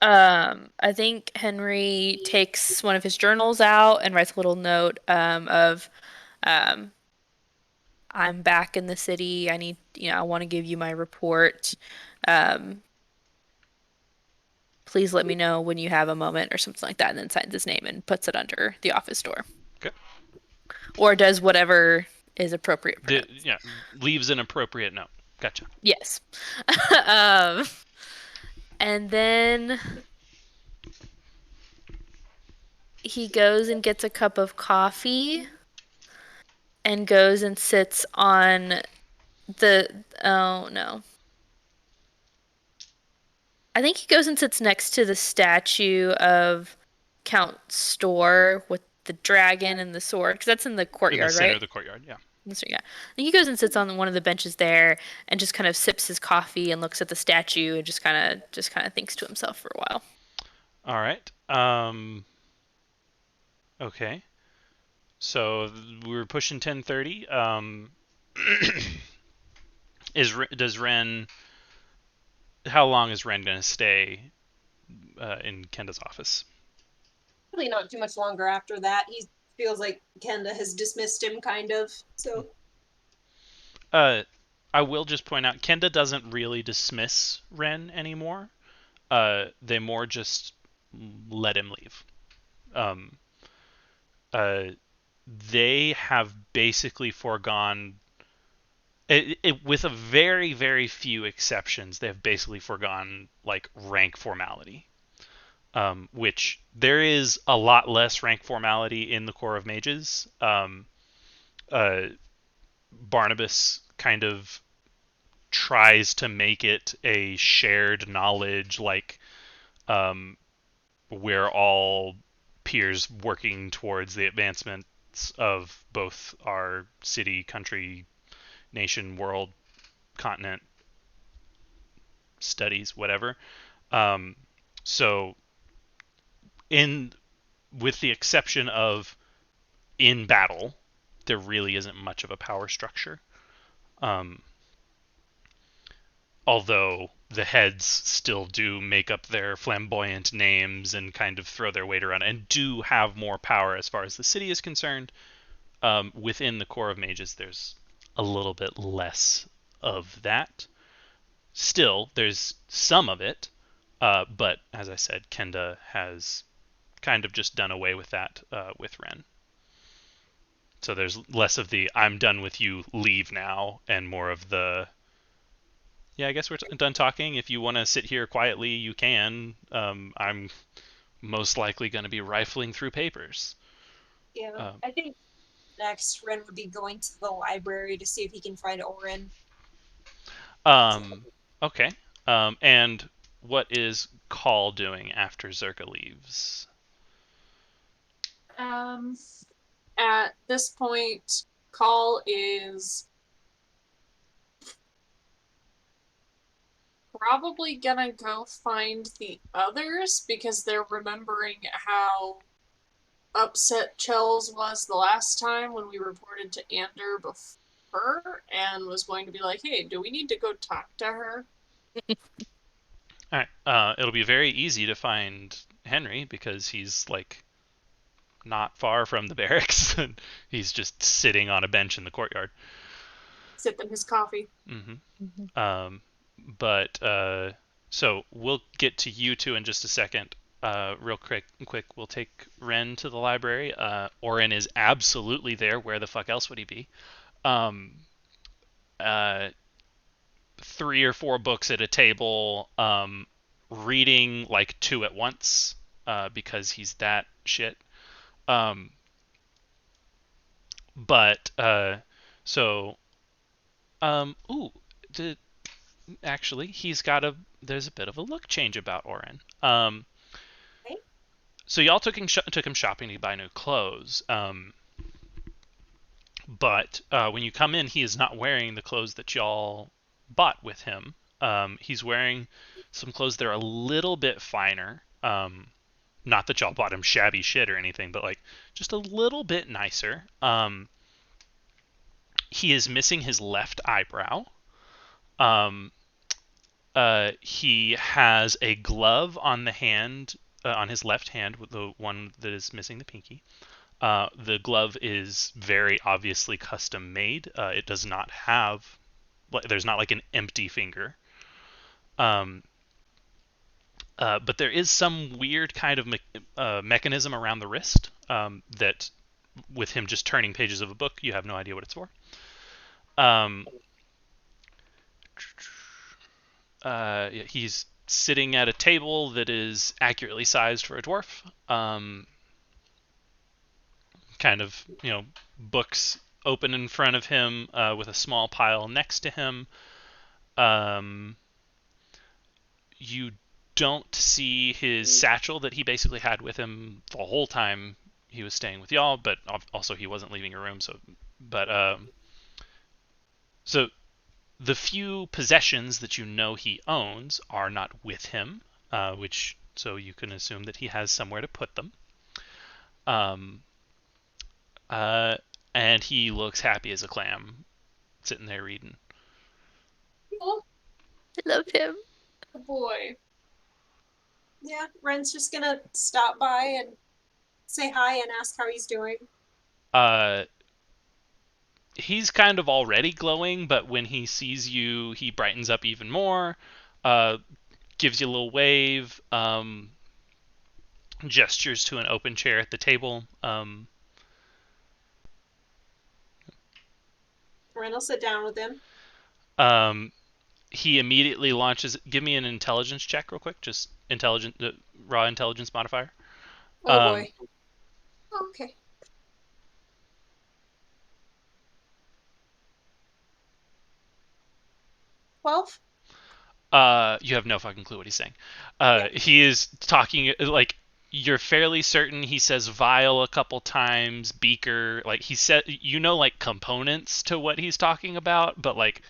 I think Henry takes one of his journals out and writes a little note of um, I'm back in the city. I need, I want to give you my report. Um, please let me know when you have a moment or something like that, and then signs his name and puts it under the office door. Okay. Or does whatever is appropriate for notes. Yeah, leaves an appropriate note. Gotcha. Yes. Um, and then he goes and gets a cup of coffee and goes and sits on oh no. I think he goes and sits next to the statue of Count Store with the dragon and the sword, because that's in the In the courtyard, center right? of the courtyard, yeah. So yeah, and he goes and sits on one of the benches there and just kind of sips his coffee and looks at the statue and just kind of thinks to himself for a while. All right. Okay. So we're pushing 10:30. Does Ren? How long is Ren gonna stay in Kenda's office? Really not too much longer after that. He feels like Kenda has dismissed him, kind of. So Uh, I will just point out Kenda doesn't really dismiss Ren anymore. They more just let him leave. Um, uh, they have basically foregone with a very very few exceptions. They have basically foregone like rank formality, which there is a lot less rank formality in the Corps of Mages. Uh, Barnabas kind of tries to make it a shared knowledge, like um, we're all peers working towards the advancements of both our city, country, nation, world, continent, studies, whatever. Um, so, in with the exception of in battle, there really isn't much of a power structure. Um, although the heads still do make up their flamboyant names and kind of throw their weight around and do have more power as far as the city is concerned. Within the core of mages, there's a little bit less of that. Still, there's some of it, but as I said, Kenda has kind of just done away with that with Ren. So there's less of the "I'm done with you, leave now," and more of the "Yeah, I guess we're done talking. If you want to sit here quietly, you can. I'm most likely going to be rifling through papers." Yeah, Uh, I think next Ren would be going to the library to see if he can find Orin. um, okay. And what is Call doing after Zerka leaves? Um, at this point, Call is probably gonna go find the others because they're remembering how upset Chels was the last time when we reported to Ander before and was going to be like, hey, do we need to go talk to her? All right. It'll be very easy to find Henry because he's like not far from the barracks. And he's just sitting on a bench in the courtyard. Sipping his coffee. Mm-hmm. But so we'll get to you two in just a second. Real quick, we'll take Ren to the library. Oren is absolutely there. Where the fuck else would he be? Um, uh, 3 or 4 books at a table, reading like two at once, because he's that shit. Um, but so ooh, the, actually, he's got a there's a bit of a look change about Oren. Okay. So y'all took him shopping to buy new clothes. But when you come in, he is not wearing the clothes that y'all bought with him. He's wearing some clothes that are a little bit finer. Not that y'all bought him shabby shit or anything, but like just a little bit nicer. He is missing his left eyebrow. Um, he has a glove on the hand, on his left hand, with the one that is missing the pinky. The glove is very obviously custom made. It does not have, there's not like an empty finger. Um, but there is some weird kind of mechanism around the wrist, that, with him just turning pages of a book, you have no idea what it's for. Um, he's sitting at a table that is accurately sized for a dwarf. Kind of, books open in front of him, with a small pile next to him. Um, you don't see his satchel that he basically had with him the whole time he was staying with y'all, but also he wasn't leaving your room. So the few possessions that you know he owns are not with him, which so you can assume that he has somewhere to put them. Um, uh, and he looks happy as a clam, sitting there reading. Oh, I love him. boy. Yeah, Ren's just gonna stop by and say hi and ask how he's doing. Uh, he's kind of already glowing, but when he sees you, he brightens up even more. Uh, gives you a little wave. Gestures to an open chair at the table. Ren will sit down with him. Um, he immediately launches. Give me an intelligence check, real quick. Just raw intelligence modifier. Oh Um, boy. Okay. 12? You have no fucking clue what he's saying. Yeah. He is talking like you're fairly certain he says vial a couple times, beaker, like he said, like components to what he's talking about, but like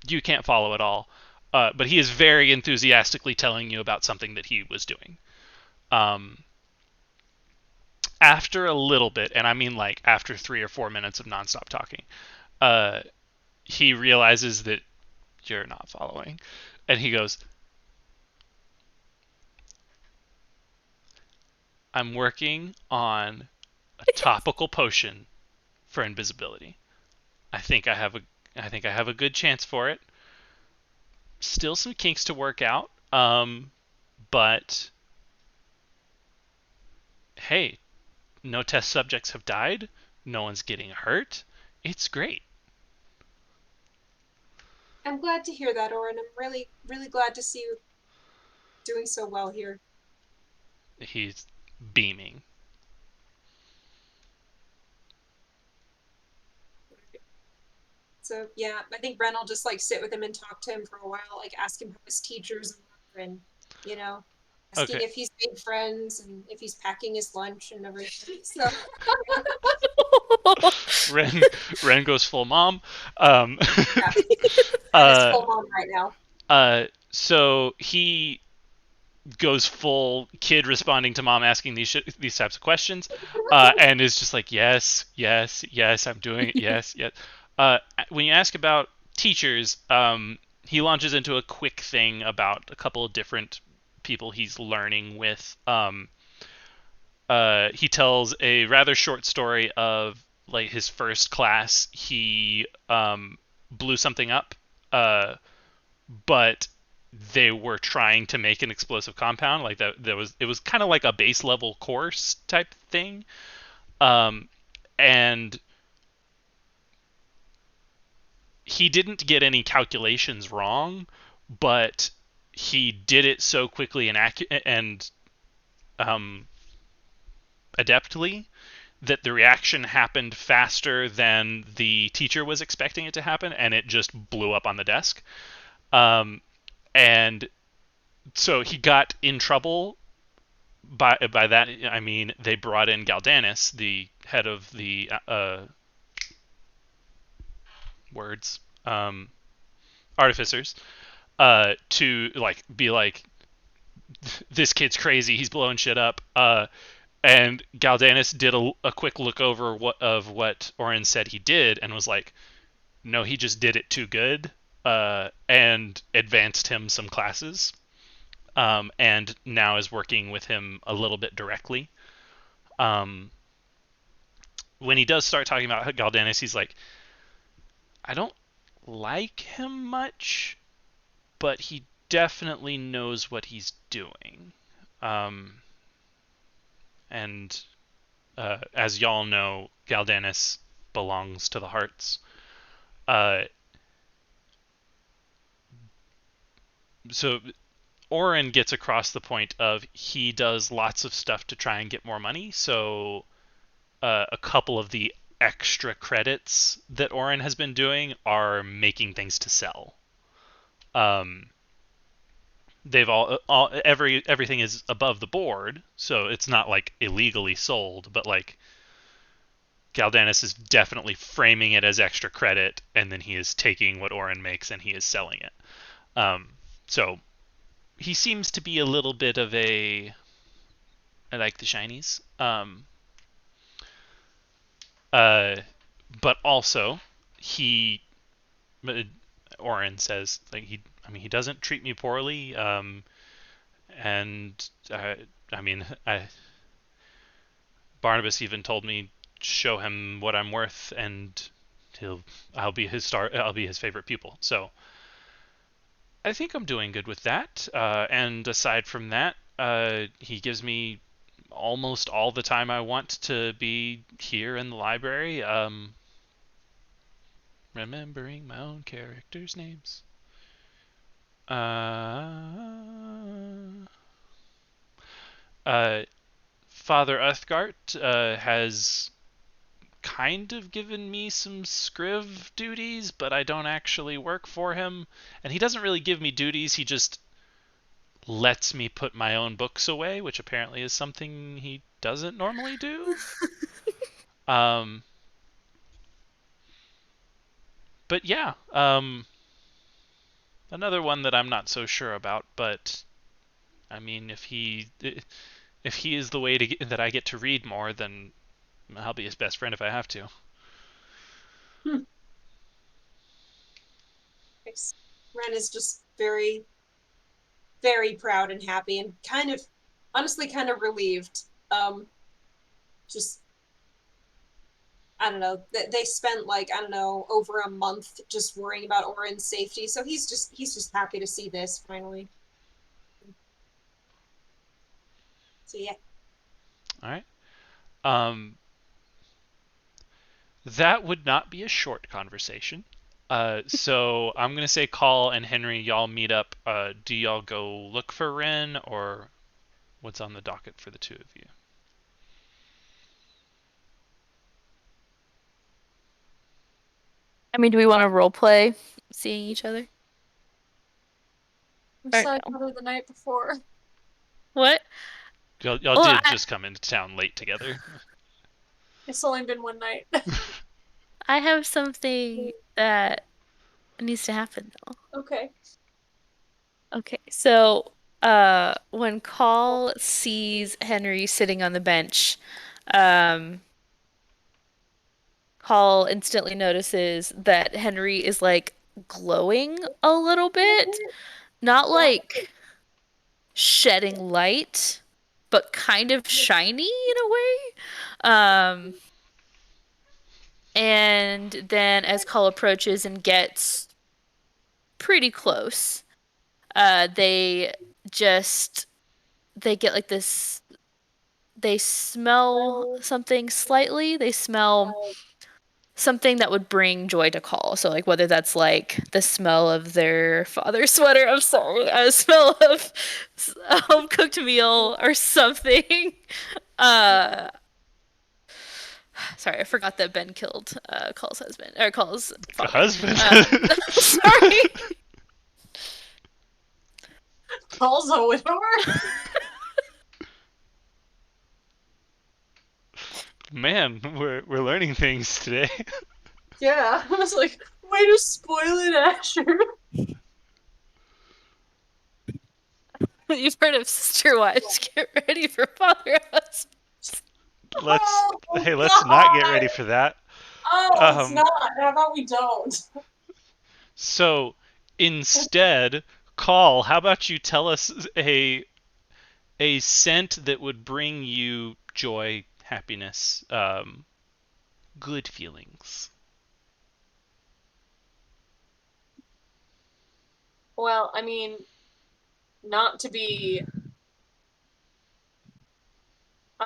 you can't follow it all. But he is very enthusiastically telling you about something that he was doing. Um, After a little bit, and I mean like after 3 or 4 minutes of nonstop talking, uh, he realizes that you're not following, and he goes, "I'm working on a topical potion for invisibility. I think I have a I think I have a good chance for it. Still some kinks to work out. But hey, no test subjects have died. No one's getting hurt. It's great." I'm glad to hear that, Orin. I'm really, really glad to see you doing so well here. He's beaming. So yeah, I think Ren will just like sit with him and talk to him for a while, like ask him how his teachers are and you know, asking Okay. if he's made friends and if he's packing his lunch and everything. So Ren Ren goes full mom. Um, yeah, Ren is uh, full on right now. so he goes full kid responding to mom asking these types of questions, and is just like yes, yes, yes, I'm doing it, yes, yes. When you ask about teachers, he launches into a quick thing about a couple of different people he's learning with. He tells a rather short story of like his first class. He blew something up, uh, but they were trying to make an explosive compound. Like that, it was kind of like a base level course type thing. Um, and he didn't get any calculations wrong, but he did it so quickly and um, adeptly that the reaction happened faster than the teacher was expecting it to happen, and it just blew up on the desk. Um, and so he got in trouble. By that I mean they brought in Galdanis, the head of the words artificers, to like be like, this kid's crazy, he's blowing shit up. And Galdanis did a quick look over what Orin said he did, and was like, no, he just did it too good, and advanced him some classes, and now is working with him a little bit directly. Um, when he does start talking about Galdanis, he's like, I don't like him much, but he definitely knows what he's doing. Um, and as y'all know, Galdanis belongs to the Hearts. Uh, so Orin gets across the point of he does lots of stuff to try and get more money. So a couple of the extra credits that Orin has been doing are making things to sell. Um, they've everything is above the board, so it's not like illegally sold, but like Galdanis is definitely framing it as extra credit, and then he is taking what Orin makes and he is selling it. So he seems to be a little bit of a I like the shinies. Uh, but also he Orin says like he doesn't treat me poorly. And I mean Barnabas even told me show him what I'm worth, and he'll I'll be his favorite pupil. So I think I'm doing good with that. And aside from that, he gives me almost all the time I want to be here in the library. Remembering my own characters' names. Uh, Father Uthgart has kind of given me some scriv duties, but I don't actually work for him. And he doesn't really give me duties, he just lets me put my own books away, which apparently is something he doesn't normally do. Um, but yeah, another one that I'm not so sure about, but I mean, if he is the way to that I get to read more, then I'll be his best friend if I have to. Hmm. Nice. Ren is just very, very proud and happy and kind of, honestly, kind of relieved. Just, I don't know. They spent like, I don't know, over a month just worrying about Orin's safety. So he's just happy to see this finally. So yeah. All right. Um, that would not be a short conversation. So I'm gonna say Call and Henry, y'all meet up. Do y'all go look for Ren, or what's on the docket for the two of you? I mean, do we want to role play seeing each other? I'm Or sad no? for the night before. What? Y'all Well, did just come into town late together. It's only been one night. I have something that needs to happen though. Okay. Okay, so when Call sees Henry sitting on the bench, um Call instantly notices that Henry is like glowing a little bit, not like shedding light, but kind of shiny in a way. And then as Call approaches and gets pretty close, they just they get like this they smell something slightly. They smell something that would bring joy to Call. So like whether that's like the smell of their father's sweater, I'm sorry, a smell of a home cooked meal or something. Uh sorry, I forgot that Ben killed Call's husband or Call's father. Husband. Sorry. Calls a widower? Man, we're learning things today. Yeah. I was like, way to spoil it, Asher. You've heard of sister wives. Get ready for father husband. let's Oh, let's not get God. ready for that. Oh, let's Um, not. How about we don't? so instead, Call, how about you tell us a scent that would bring you joy, happiness, good feelings. Well, I mean, not to be uh,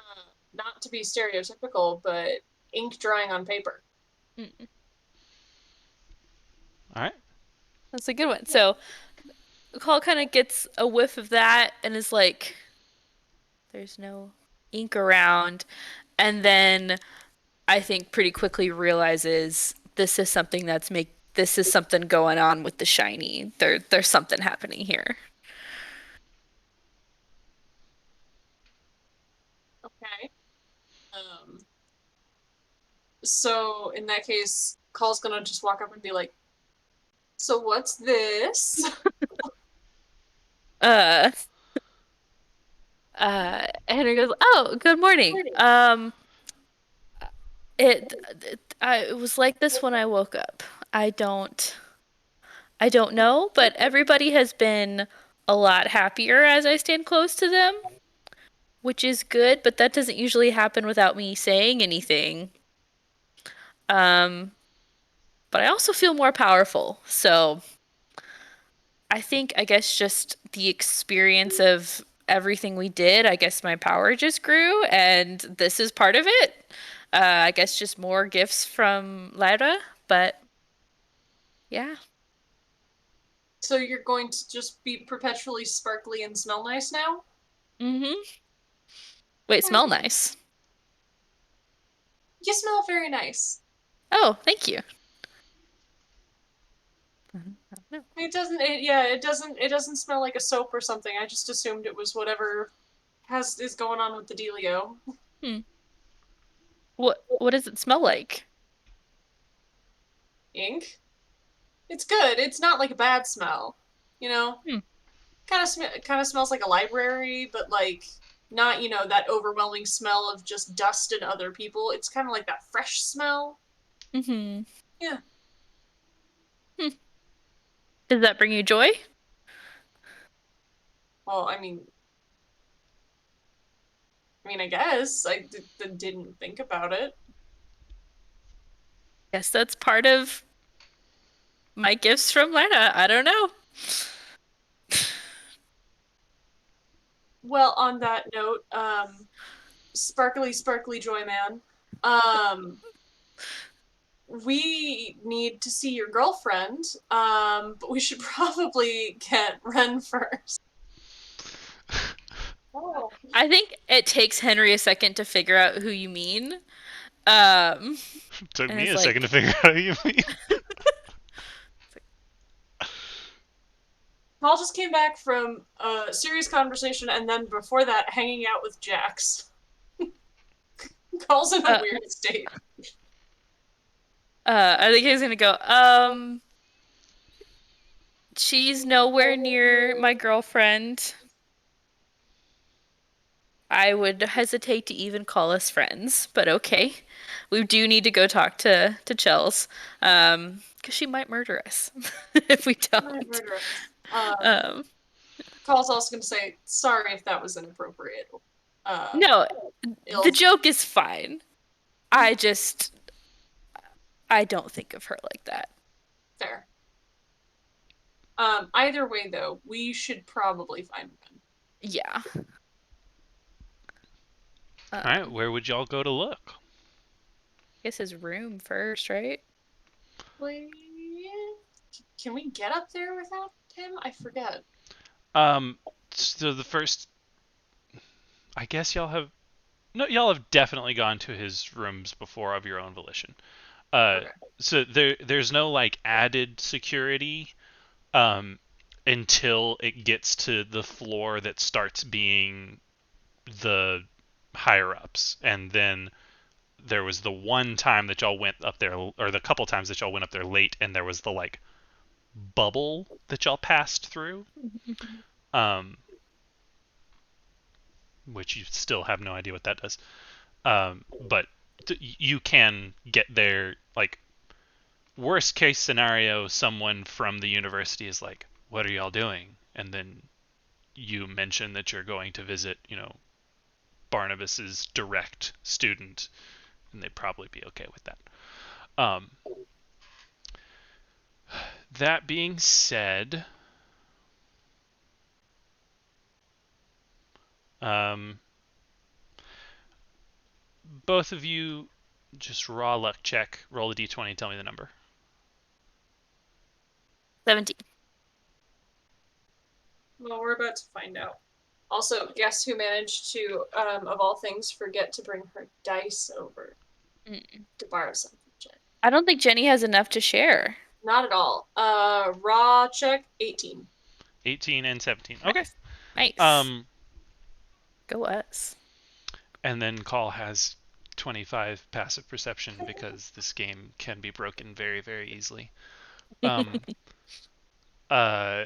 not to be stereotypical, but ink drying on paper. Mm, All right. that's a good one. So Call kind of gets a whiff of that and is like, there's no ink around. And then I think pretty quickly realizes this is something going on with the shiny. There's something happening here. Okay. Um, so in that case, Call's gonna just walk up and be like, "So what's this?" Uh Henry goes, "Oh, good morning. It was like this when I woke up. I don't I don't know, but everybody has been a lot happier as I stand close to them, which is good, but that doesn't usually happen without me saying anything. Um, but I also feel more powerful. So I guess just the experience of everything we did, I guess my power just grew, and this is part of it. I guess just more gifts from Lyra, but yeah. So you're going to just be perpetually sparkly and smell nice now? Mm-hmm. Wait, smell nice. You smell very nice. Oh, thank you. No. It doesn't. It doesn't smell like a soap or something. I just assumed it was whatever is going on with the dealio. Hmm. What does it smell like? Ink. It's good. It's not like a bad smell. You know, Hmm. kind of smells like a library, but like not that overwhelming smell of just dust and other people. It's kind of like that fresh smell. Mm-hmm. Yeah. Hmm. Does that bring you joy? Well, I guess didn't think about it. Guess that's part of my gifts from Lana. I don't know. Well, on that note, sparkly, sparkly joy man, um, we need to see your girlfriend, but we should probably get Ren first. Oh. I think it takes Henry a second to figure out who you mean. Um, Took and me it's a second like, to figure out what you mean. Paul just came back from a serious conversation, and then before that, hanging out with Jax. Paul's in a uh, weird state. I think he's gonna go, she's nowhere near my girlfriend. I would hesitate to even call us friends, but okay. We do need to go talk to Chels, because she might murder us if we My don't. murderess. Um, Paul's also going to say, sorry if that was inappropriate. Uh, no, the ill. joke is fine. I just, I don't think of her like that. Fair. Either way, though, we should probably find Ren. Yeah. All right, Um, where would y'all go to look? guess his room first, right? Can we get up there without him? I forget. So the first, I guess y'all have no, y'all have definitely gone to his rooms before of your own volition. Uh, Okay. so there's no like added security um, until it gets to the floor that starts being the higher ups, and then there was the one time that y'all went up there, or the couple times that y'all went up there late, and there was the like bubble that y'all passed through, um, which you still have no idea what that does. But you can get there. Like worst case scenario, someone from the university is like, "What are y'all doing?" And then you mention that you're going to visit, Barnabas's direct student, and they'd probably be okay with that. Um, that being said, um, both of you just raw luck check, roll a d20, tell me the number. 17. Well, we're about to find out. Also, guess who managed to, of all things, forget to bring her dice over Mm. to borrow some from Jen? I don't think Jenny has enough to share. Not at all. Raw check 18. 18 and 17. Okay. Nice. Nice. Um, Go us. and then Call has 25 passive perception because this game can be broken very, very easily. Um, uh,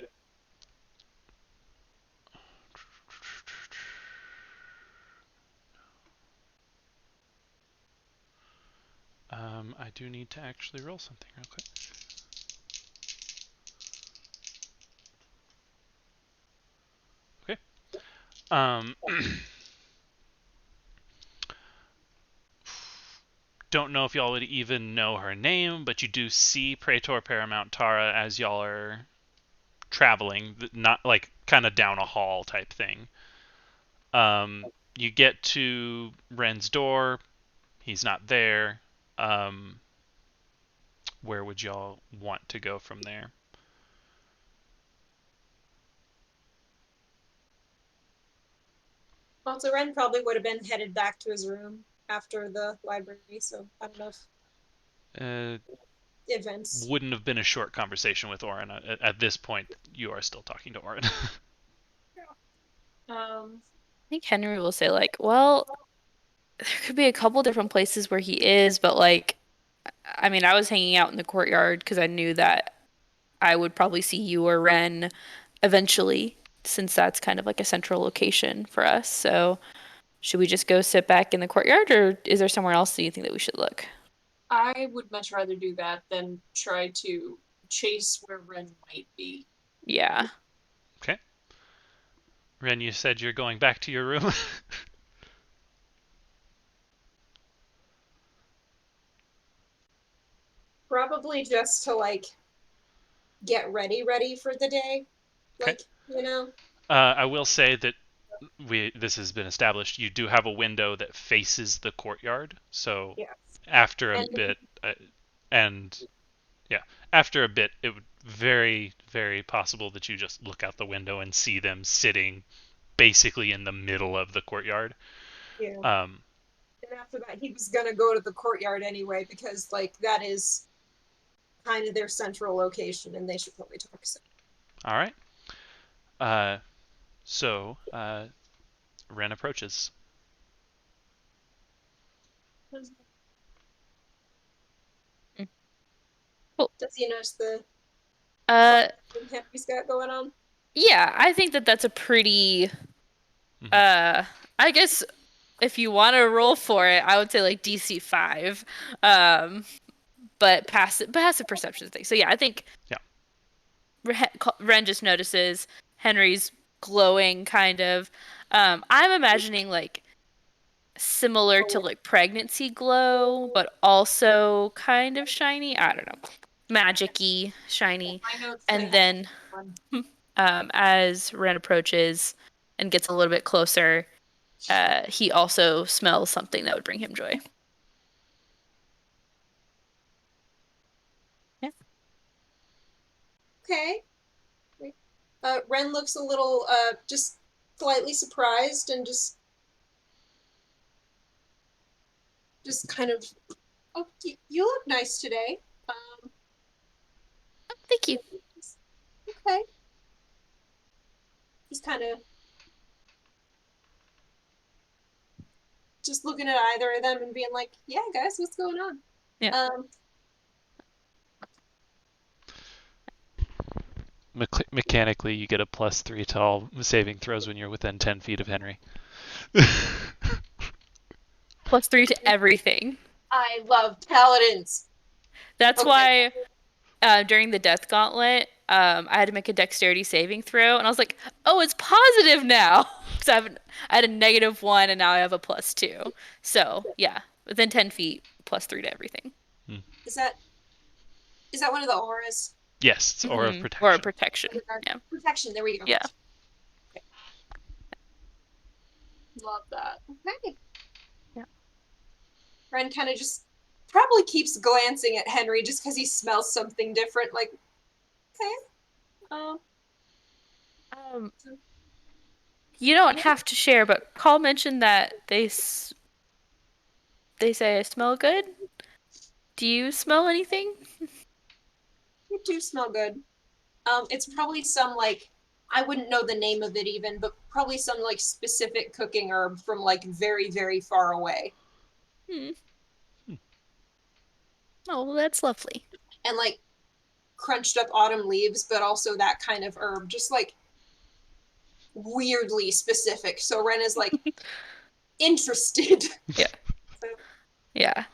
I do need to actually roll something real quick. Okay. Don't know if y'all would even know her name, but you do see Praetor Paramount Tara as y'all are traveling, not like kind of down a hall type thing. You get to Ren's door. He's not there. Um, where would y'all want to go from there? Well, so Ren probably would have been headed back to his room. after the library, so I don't know if Uh, events. wouldn't have been a short conversation with Orin. At this point, you are still talking to Orin. Um, I think Henry will say like, well, there could be a couple different places where he is, but like, I mean, I was hanging out in the courtyard because I knew that I would probably see you or Ren eventually, since that's kind of like a central location for us. So, should we just go sit back in the courtyard, or is there somewhere else that you think that we should look? I would much rather do that than try to chase where Ren might be. Yeah. Okay. Ren, you said you're going back to your room. Probably just to like get ready for the day. Okay. Like, you know? I will say that this has been established. You do have a window that faces the courtyard, so Yeah. after a And bit, and yeah, after a bit, it would very possible that you just look out the window and see them sitting basically in the middle of the courtyard. yeah. Um, And after that he was gonna go to the courtyard anyway, because like that is kind of their central location and they should probably talk soon. all right. Uh, so Ren approaches. Mm. Cool. Does he notice the Uh, thing Henry's got going on? yeah, I think that that's a pretty, I guess if you want to roll for it, I would say like DC 5. But passive perception thing. So yeah, I think Ren just notices Henry's glowing kind of. I'm imagining like similar to like pregnancy glow, but also kind of shiny. I don't know, magic-y, shiny. My notes And say then one. as Ren approaches and gets a little bit closer, he also smells something that would bring him joy. Yeah. Okay. Ren looks a little just slightly surprised and just kind of, oh, you look nice today. Thank you. Okay. He's kind of just looking at either of them and being like, yeah, guys, what's going on? Yeah. Mechanically, you get a +3 to all saving throws when you're within 10 feet of Henry. +3 to everything. I love paladins. That's Okay. why during the death gauntlet, I had to make a dexterity saving throw, and I was like, "Oh, it's positive now." Because I had a -1, and now I have a +2. So yeah, within 10 feet, +3 to everything. Is that one of the auras? Yes, it's aura of Mhm. protection. Or protection. Yeah. Protection. There we go. Yeah. Love that. Okay. Yeah. Ren kind of just probably keeps glancing at Henry just because he smells something different. Like, okay. You don't have to share, but Paul mentioned that they say I smell good. Do you smell anything? You do smell good. It's probably some like, I wouldn't know the name of it even, but probably some like specific cooking herb from like very far away. Oh, well, that's lovely. And like crunched up autumn leaves, but also that kind of herb, just like weirdly specific. So Ren is like interested. Yeah. Yeah.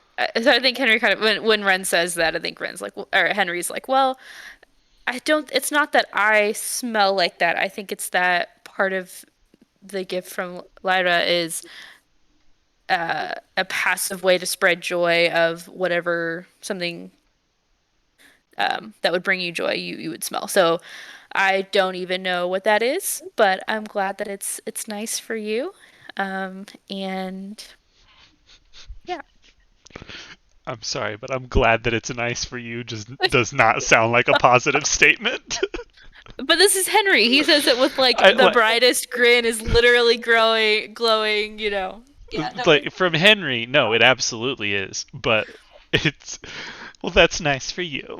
So I think Henry kind of when Ren says that, I think Ren's like, or Henry's like, well, it's not that I smell like that. I think it's that part of the gift from Lyra is a passive way to spread joy of whatever something that would bring you joy you would smell. So I don't even know what that is, but I'm glad that it's nice for you. And yeah. I'm sorry, but I'm glad that it's nice for you. Just does not sound like a positive statement. But this is Henry. He says it with like the brightest grin is literally glowing, you know. Yeah, no. Like from Henry, no, it absolutely is. But it's well, that's nice for you.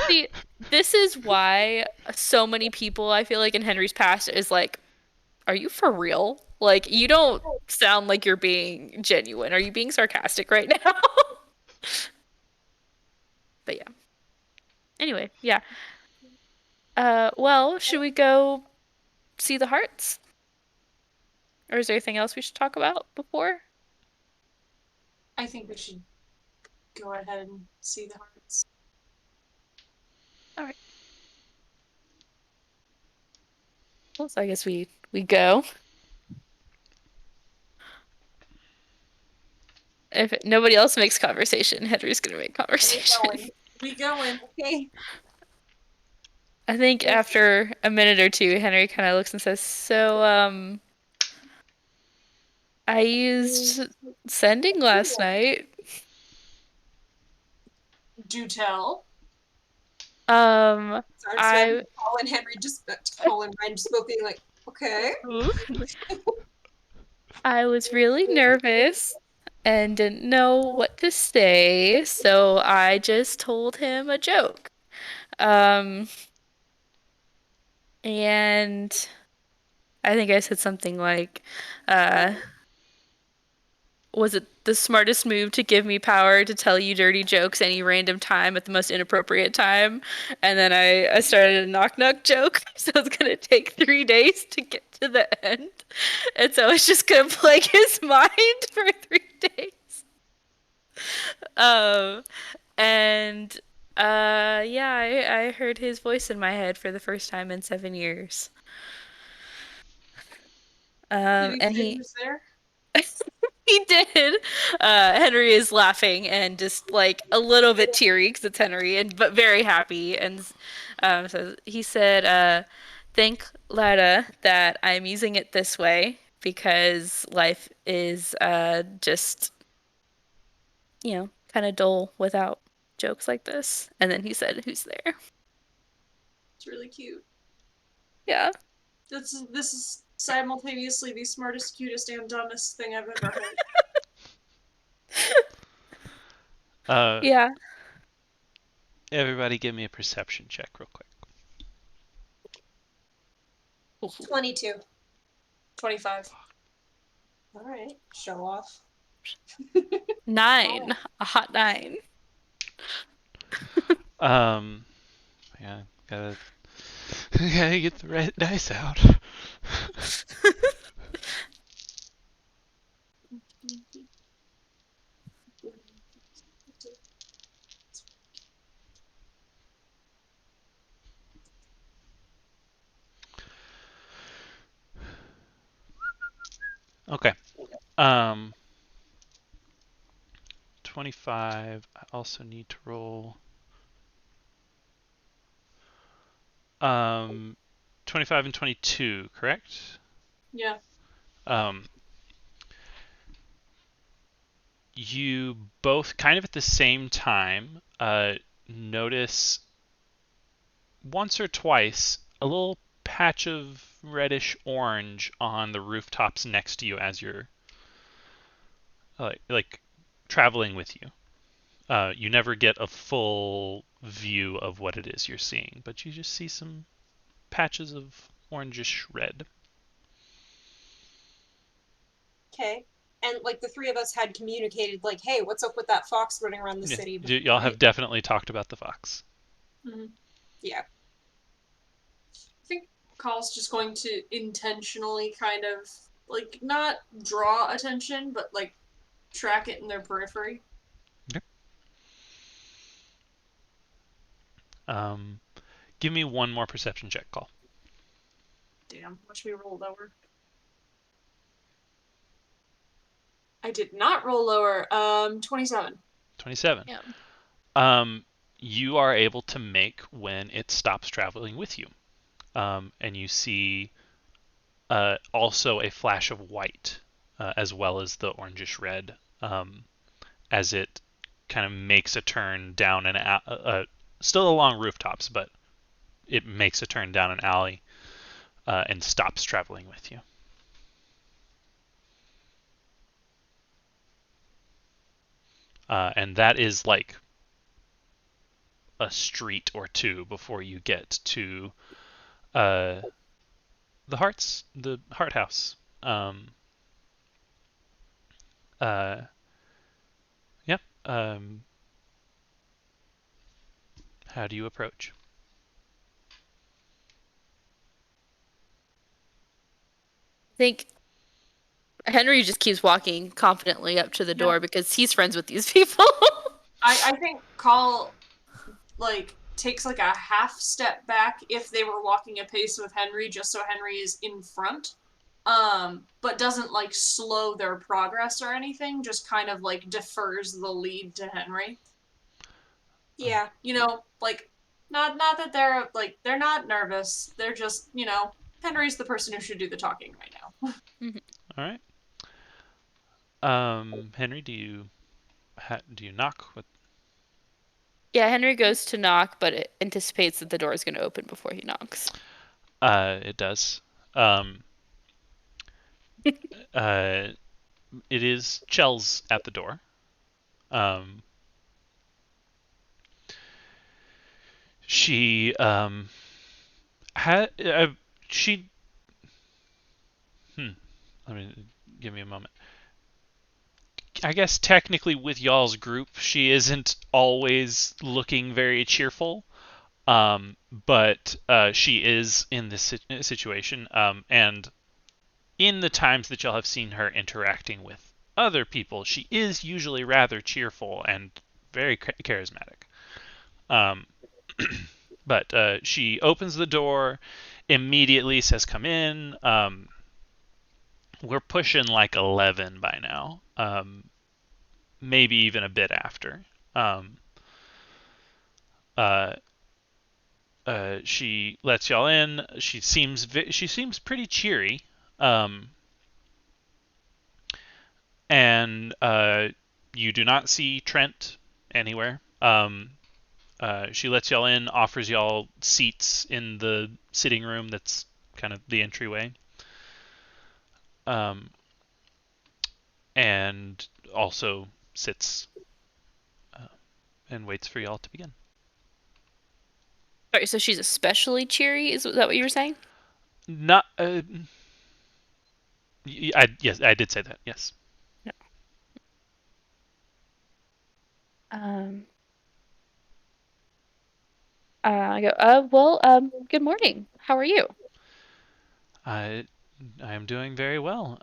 See, this is why so many people I feel like in Henry's past is like, are you for real? Like, you don't sound like you're being genuine. Are you being sarcastic right now? But yeah. Anyway, yeah. Well, should we go see the hearts? Or is there anything else we should talk about before? I think we should go ahead and see the hearts. All right. Well, so I guess we go. If nobody else makes conversation, Henry's gonna make We conversation. going. We going. Okay. I think after a minute or two, Henry kind of looks and says, "So, I used sending last night. Do tell. Um, So I'm just I imagining Paul and Henry Paul and Ryan just both being like, okay. I was really nervous and didn't know what to say, so I just told him a joke. Um, and I think I said something like, uh, was it the smartest move to give me power to tell you dirty jokes any random time at the most inappropriate time? And then I started a knock knock joke, so it's gonna take 3 days to get to the end. And so it's just gonna plague his mind for 3 days. Um, and yeah, I heard his voice in my head for the first time in 7 years. Did he And say who's there? he did. Henry is laughing and just like a little bit teary because it's Henry, and but very happy. And so he said, "Thank Lada that I'm using it this way because life is just kind of dull without jokes like this." And then he said, "Who's there?" It's really cute. Yeah. This is simultaneously the smartest, cutest, and dumbest thing I've ever heard. Yeah. Everybody, give me a perception check, real quick. 22. 25. All right. Show off. 9. A hot 9. Yeah, gotta get the right dice out. Okay. 25. I also need to roll 25 and 22, correct? Yeah. Um, you both kind of at the same time notice once or twice a little patch of reddish orange on the rooftops next to you as you're like traveling with you. You never get a full view of what it is you're seeing, but you just see some patches of orangish red. Okay. And like the three of us had communicated, like, hey, what's up with that fox running around the Yeah, city? y'all have Right? definitely talked about the fox. Mm-hmm. Yeah. I think Call's just going to intentionally kind of, like, not draw attention, but, like, track it in their periphery. Okay. Give me one more perception check, Call. Damn, watch me roll lower. I did not roll lower. 27. 27. Yeah. You are able to make when it stops traveling with you. And you see also a flash of white as well as the orangish red as it kind of makes a turn down still along rooftops, but it makes a turn down an alley and stops traveling with you. and that is like a street or two before you get to uh, the Heart House. Uh, yep. How do you approach? I think Henry just keeps walking confidently up to the door Yeah. because he's friends with these people. I think Call like takes like a half step back if they were walking a pace with Henry, just so Henry is in front. But doesn't like slow their progress or anything, just kind of like defers the lead to Henry. Yeah. You know, like not that they're not nervous. They're just, Henry's the person who should do the talking right now. All right. Henry, do you knock with? Yeah, Henry goes to knock, but it anticipates that the door is going to open before he knocks. It does. Uh, it is Chels at the door. She had she. Let me give me a moment. I guess technically with y'all's group, she isn't always looking very cheerful. But she is in this situation, and in the times that y'all have seen her interacting with other people, she is usually rather cheerful and very charismatic. Um, but she opens the door, immediately says, "Come in." We're pushing like 11 by now, maybe even a bit after. Uh, she lets y'all in. She seems pretty cheery, and you do not see Trent anywhere. She lets y'all in, offers y'all seats in the sitting room that's kind of the entryway, um, and also sits and waits for y'all to begin. Sorry, so she's especially cheery? Is that what you were saying? Not. Yes, I did say that. Yes. No. I go, good morning. How are you? I am doing very well.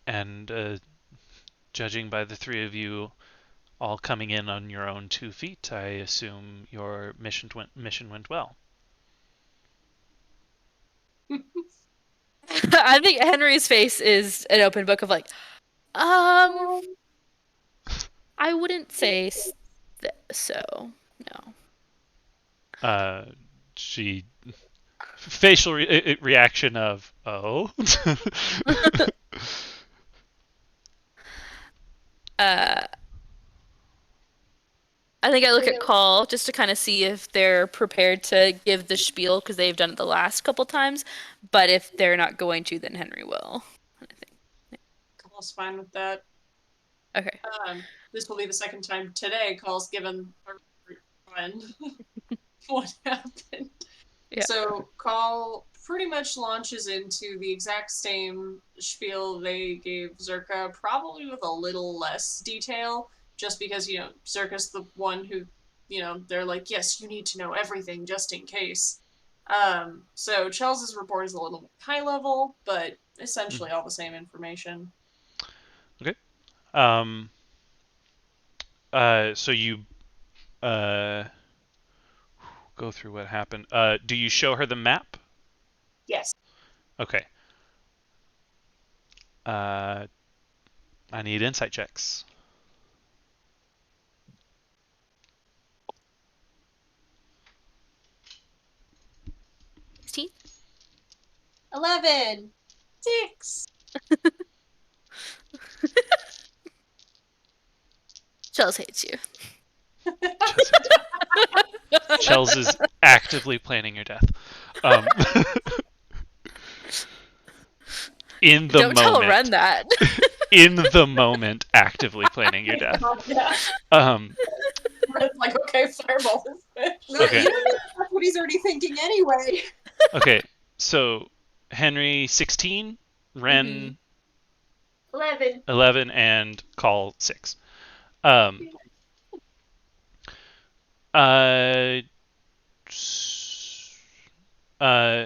And judging by the three of you all coming in on your own 2 feet, I assume your mission went well. I think Henry's face is an open book of like, I wouldn't say so. No. She facial reaction of oh. I think I look at Call just to kind of see if they're prepared to give the spiel because they've done it the last couple times. But if they're not going to, then Henry will. I think. Call's fine with that. Okay. This will be the second time today Call's given a friend what happened. Yeah. So Call pretty much launches into the exact same spiel they gave Zerka, probably with a little less detail, just because, Zerka's the one who, they're like, yes, you need to know everything just in case. So Chels's report is a little more high level, but essentially all the same information. Okay. So you go through what happened. Do you show her the map? Yes. Okay. I need insight checks. 16? 11. 6. Chels hates you. Chels is actively planning your death. In the Don't moment. tell Ren that. in the moment actively planning your death. Yeah. Um, Red's like, okay, fireball. Okay. You don't know that's what he's already thinking anyway. okay, so Henry 16, Ren 11. 11, and Call 6. Um, uh, uh,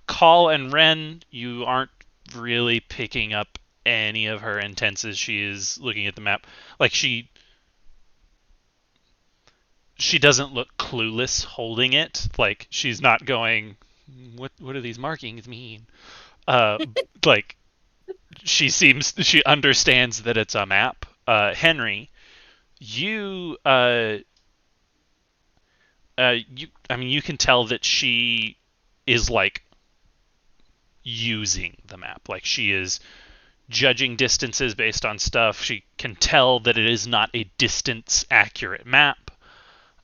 Call and Ren, you aren't really picking up any of her intents as she is looking at the map. Like she doesn't look clueless holding it. Like she's not going, what do these markings mean? Uh, like she understands that it's a map. Henry, you I mean you can tell that she is like using the map. Like she is judging distances based on stuff. She can tell that it is not a distance accurate map.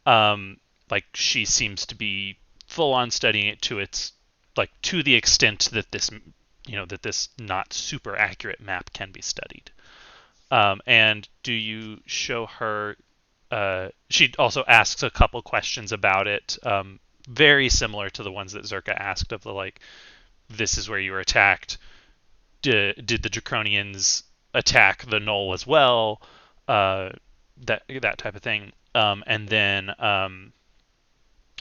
Like she seems to be full on studying it to its like to the extent that this not super accurate map can be studied. And do you show her? She also asks a couple questions about it, very similar to the ones that Zerka asked of the like, this is where you were attacked. Did the Draconians attack the Knoll as well? That type of thing. And then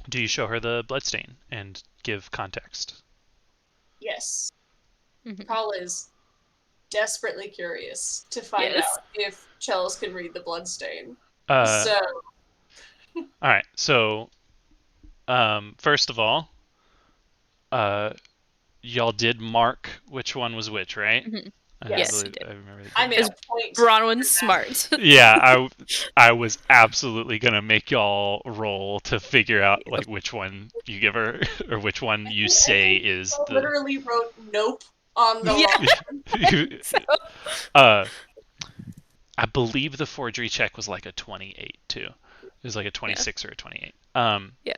do you show her the bloodstain and give context? Yes. Mhm. Call is desperately curious to find Yes. out if Chels can read the bloodstain. Uh, So, all right. So, first of all, uh, y'all did mark which one was which, right? Mhm. Yes. you did. I remember that. I made Because a point. Bronwyn's smart. Yeah, I was absolutely gonna make y'all roll to figure out like which one you give her or which one you say is I the. literally wrote nope on the Yeah. So, uh, I believe the forgery check was like a 28 too. It was like a 26 or a 28. Yeah.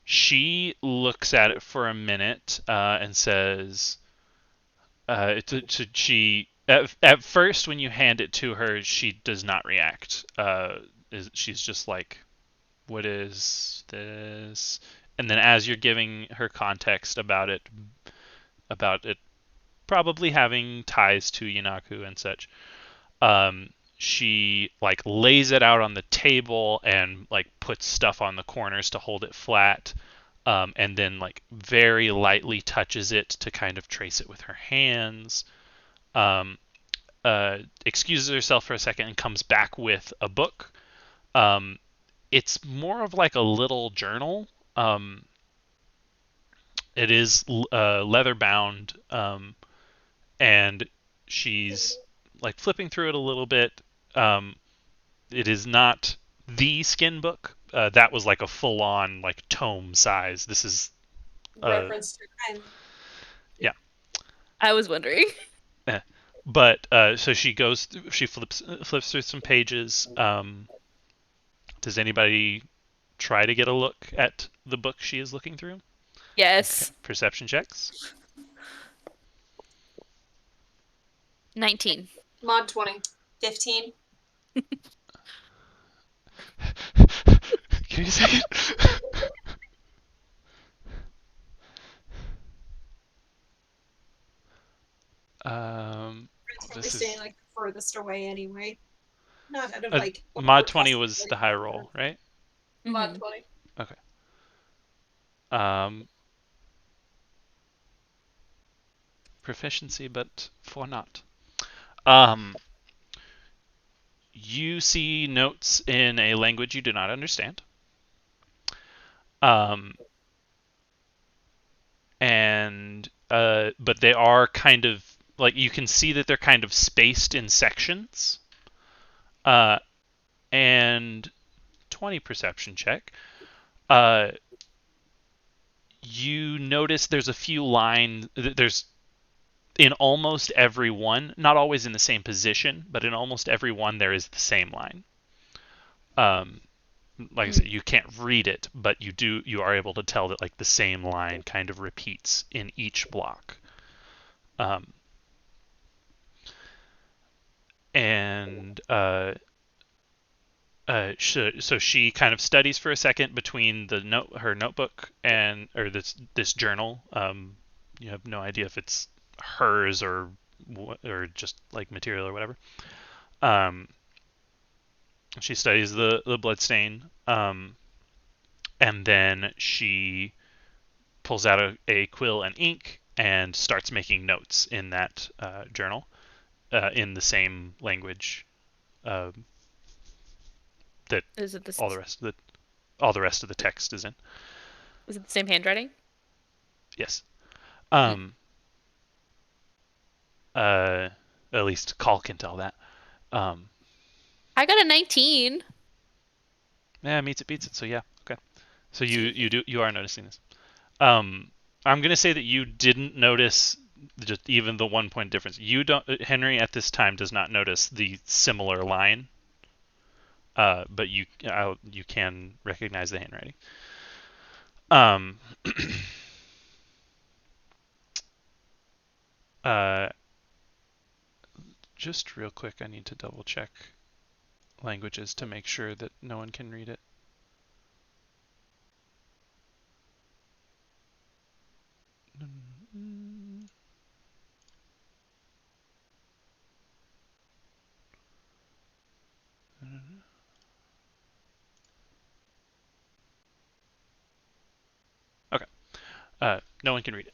She looks at it for a minute and says, she at first when you hand it to her, she does not react. She's just like, "What is this?" And then as you're giving her context about it probably having ties to Yanaku and such, um, she like lays it out on the table and like puts stuff on the corners to hold it flat, and then like very lightly touches it to kind of trace it with her hands. Um, Excuses herself for a second and comes back with a book. Um, it's more of like a little journal. It is leather bound, and she's like flipping through it a little bit. Um, it is not the skin book. That was like a full on like tome size. This is reference to yeah. I was wondering. But so she flips through some pages. Does anybody try to get a look at the book she is looking through? Okay. Yes. Perception checks. 19. mod 20. 15. Can you say it? It's probably This staying is like the furthest away anyway. Not out of uh, like mod 20 was the high roll, right? Mod Mhm. 20. Okay. Um, Proficiency, but for not. You see notes in a language you do not understand. Um, and but they are kind of like you can see that they're kind of spaced in sections. And 20 perception check. You notice there's a few lines. There's in almost every one, not always in the same position, but in almost every one there is the same line. Like I said, you can't read it, but you are able to tell that like the same line kind of repeats in each block. Um, and so she kind of studies for a second between her notebook or this journal. You have no idea if it's hers or just like material or whatever. Um, she studies the blood stain, and then she pulls out a quill and ink and starts making notes in that journal in the same language uh, that Is it all the rest of the text is in. is it the same handwriting? Yes. Mm. Um, uh, at least Call can tell that. Um, I got a 19. yeah, meets it beats it. So yeah, okay. So you are noticing this. Um, I'm gonna say that you didn't notice just even the 1 point difference. You don't, Henry, at this time does not notice the similar line, but you can recognize the handwriting. Um, uh, just real quick, I need to double check languages to make sure that no one can read it. Okay. No one can read it.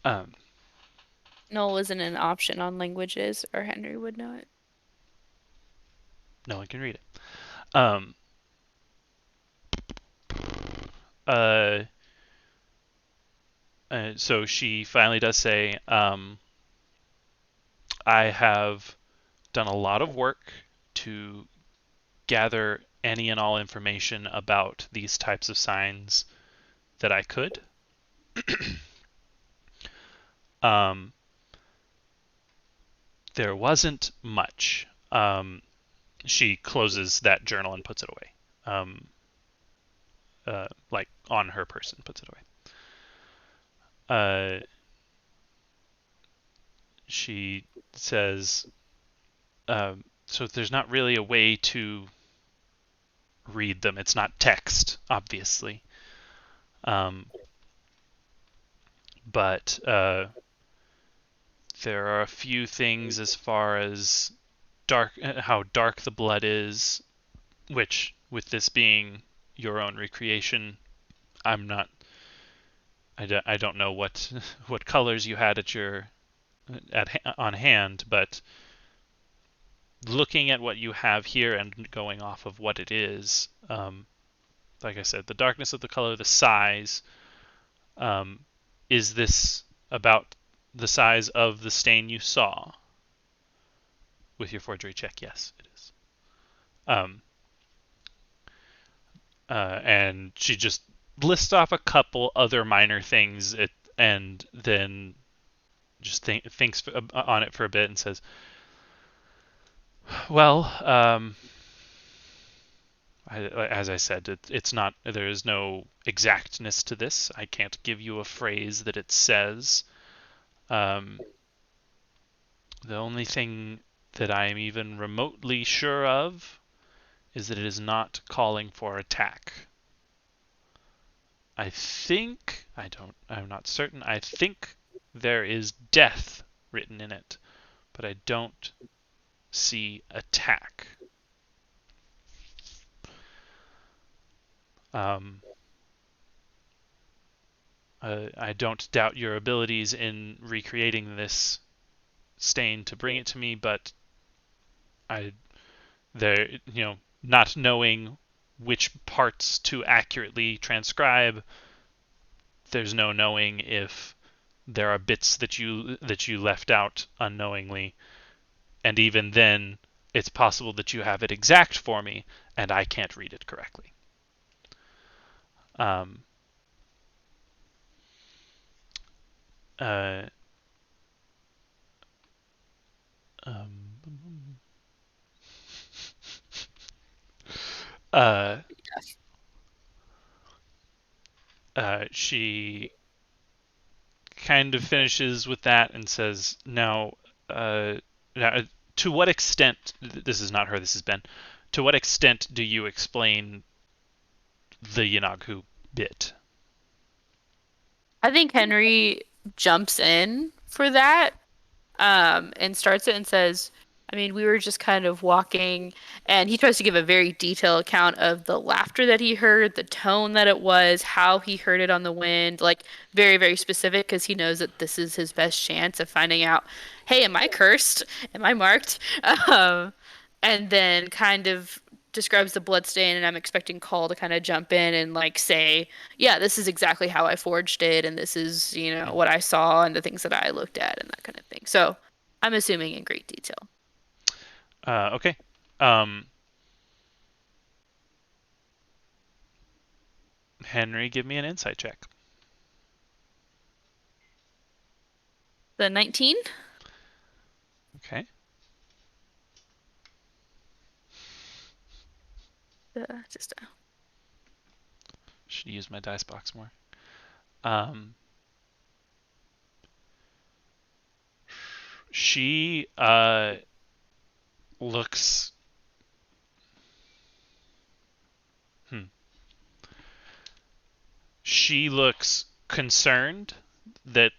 Um, No, isn't an option on languages, or Henry would know it. no one can read it. Um, uh, so she finally does say, I have done a lot of work to gather any and all information about these types of signs that I could. um, there wasn't much. She closes that journal and puts it away. Like on her person, puts it away. She says, so there's not really a way to read them. It's not text, obviously. But there are a few things as far as how dark the blood is, which, with this being your own recreation, I'm not. I don't know what what colors you had on hand, but looking at what you have here and going off of what it is, like I said, the darkness of the color, the size, is this about the size of the stain you saw with your forgery check? Yes, it is. Um, and she just lists off a couple other minor things, and then just thinks on it for a bit and says, "Well, as I said, it's not. There is no exactness to this. I can't give you a phrase that it says. Um, the only thing that I am even remotely sure of is that it is not calling for attack. I'm not certain. I think there is death written in it, but I don't see attack. Um, I don't doubt your abilities in recreating this stain to bring it to me, but I not knowing which parts to accurately transcribe, there's no knowing if there are bits that you left out unknowingly, and even then, it's possible that you have it exact for me, and I can't read it correctly. Um, uh, um, uh, she kind of finishes with that and says, "Now, now to what extent, this is not her, this is Ben, to what extent do you explain the Yanagu bit? I think Henry jumps in for that, and starts it and says, I mean, we were just kind of walking, and he tries to give a very detailed account of the laughter that he heard, the tone that it was, how he heard it on the wind, like very, very specific, because he knows that this is his best chance of finding out, hey, am I cursed? Am I marked? Um, and then kind of describes the blood stain, and I'm expecting Call to kind of jump in and like say, yeah, this is exactly how I forged it, and this is, Hmm. what I saw and the things that I looked at and that kind of thing. So I'm assuming in great detail. Okay. Um, Henry, give me an insight check. The 19? Okay. Just Should use my dice box more. Um, she looks. Hmm. She looks concerned that,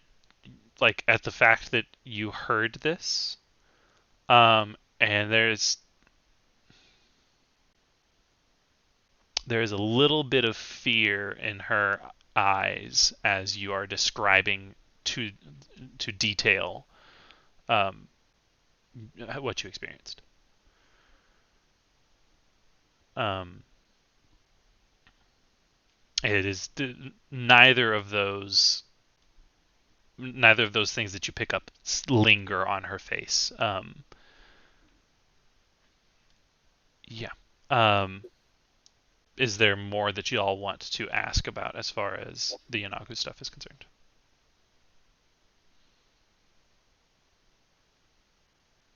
like, at the fact that you heard this. And there's a little bit of fear in her eyes as you are describing to detail um, what you experienced. Um, it is neither of those things that you pick up linger on her face. Yeah. Um, is there more that you all want to ask about as far as the Yanaku stuff is concerned?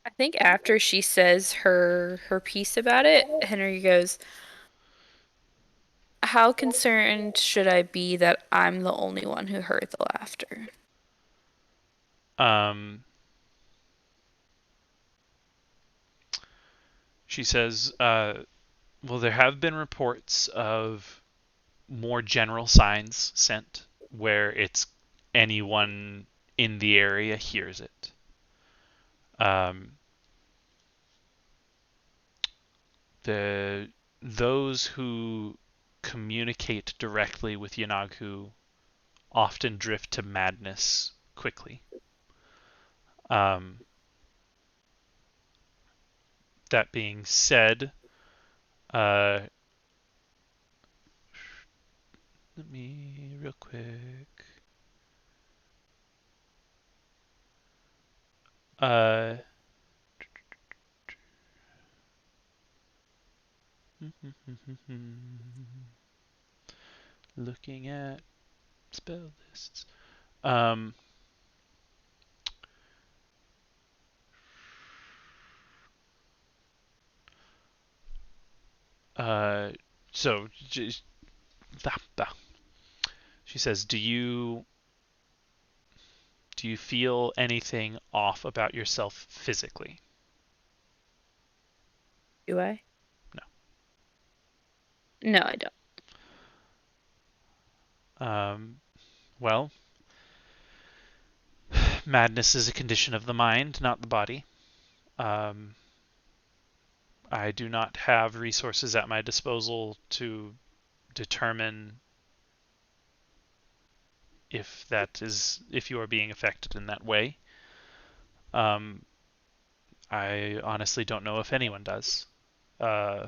I think after she says her piece about it, Henry goes, how concerned should I be that I'm the only one who heard the laughter? Um, she says, well, there have been reports of more general signs sent where it's anyone in the area hears it. Um, the those who communicate directly with Yanagu often drift to madness quickly. Um, that being said, uh, let me real quick. Uh, looking at spell lists. Um, uh, so she says, do you feel anything off about yourself physically? Do I? No. No, I don't. Well, madness is a condition of the mind, not the body. Um, I do not have resources at my disposal to determine if you are being affected in that way. Um, I honestly don't know if anyone does. Uh,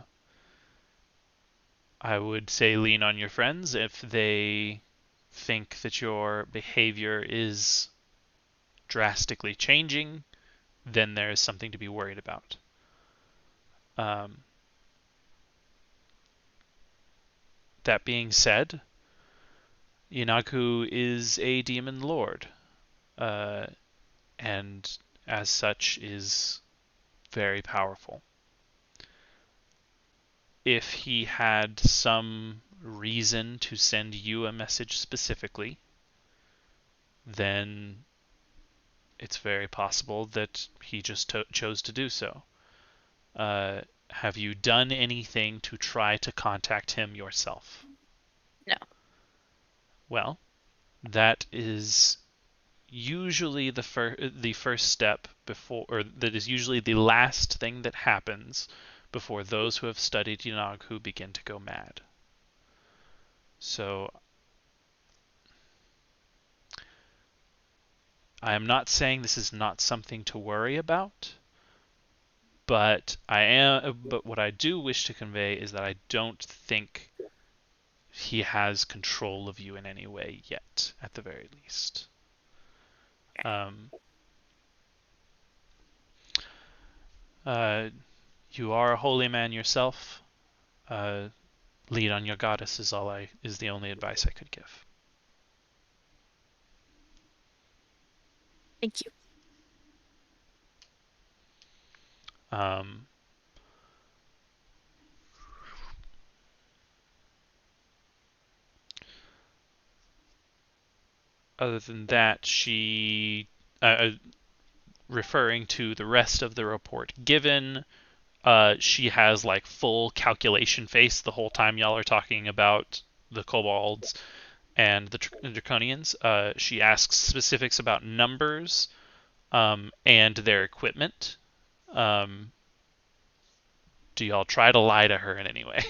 I would say lean on your friends if they think that your behavior is drastically changing, then there is something to be worried about. Um, that being said, Yanaku is a demon lord, uh, and as such is very powerful. If he had some reason to send you a message specifically, then it's very possible that he just chose to do so. Have you done anything to try to contact him yourself? No. Well, that is usually the first step before, or that is usually the last thing that happens before those who have studied Yanagu begin to go mad. So I am not saying this is not something to worry about, but what I do wish to convey is that I don't think he has control of you in any way yet, at the very least. Um, you are a holy man yourself. Lead on your goddess is the only advice I could give. Thank you. Um, Other than that, referring to the rest of the report given, she has like full calculation face the whole time y'all are talking about the kobolds and the draconians. She asks specifics about numbers and their equipment. Um, do y'all try to lie to her in any way?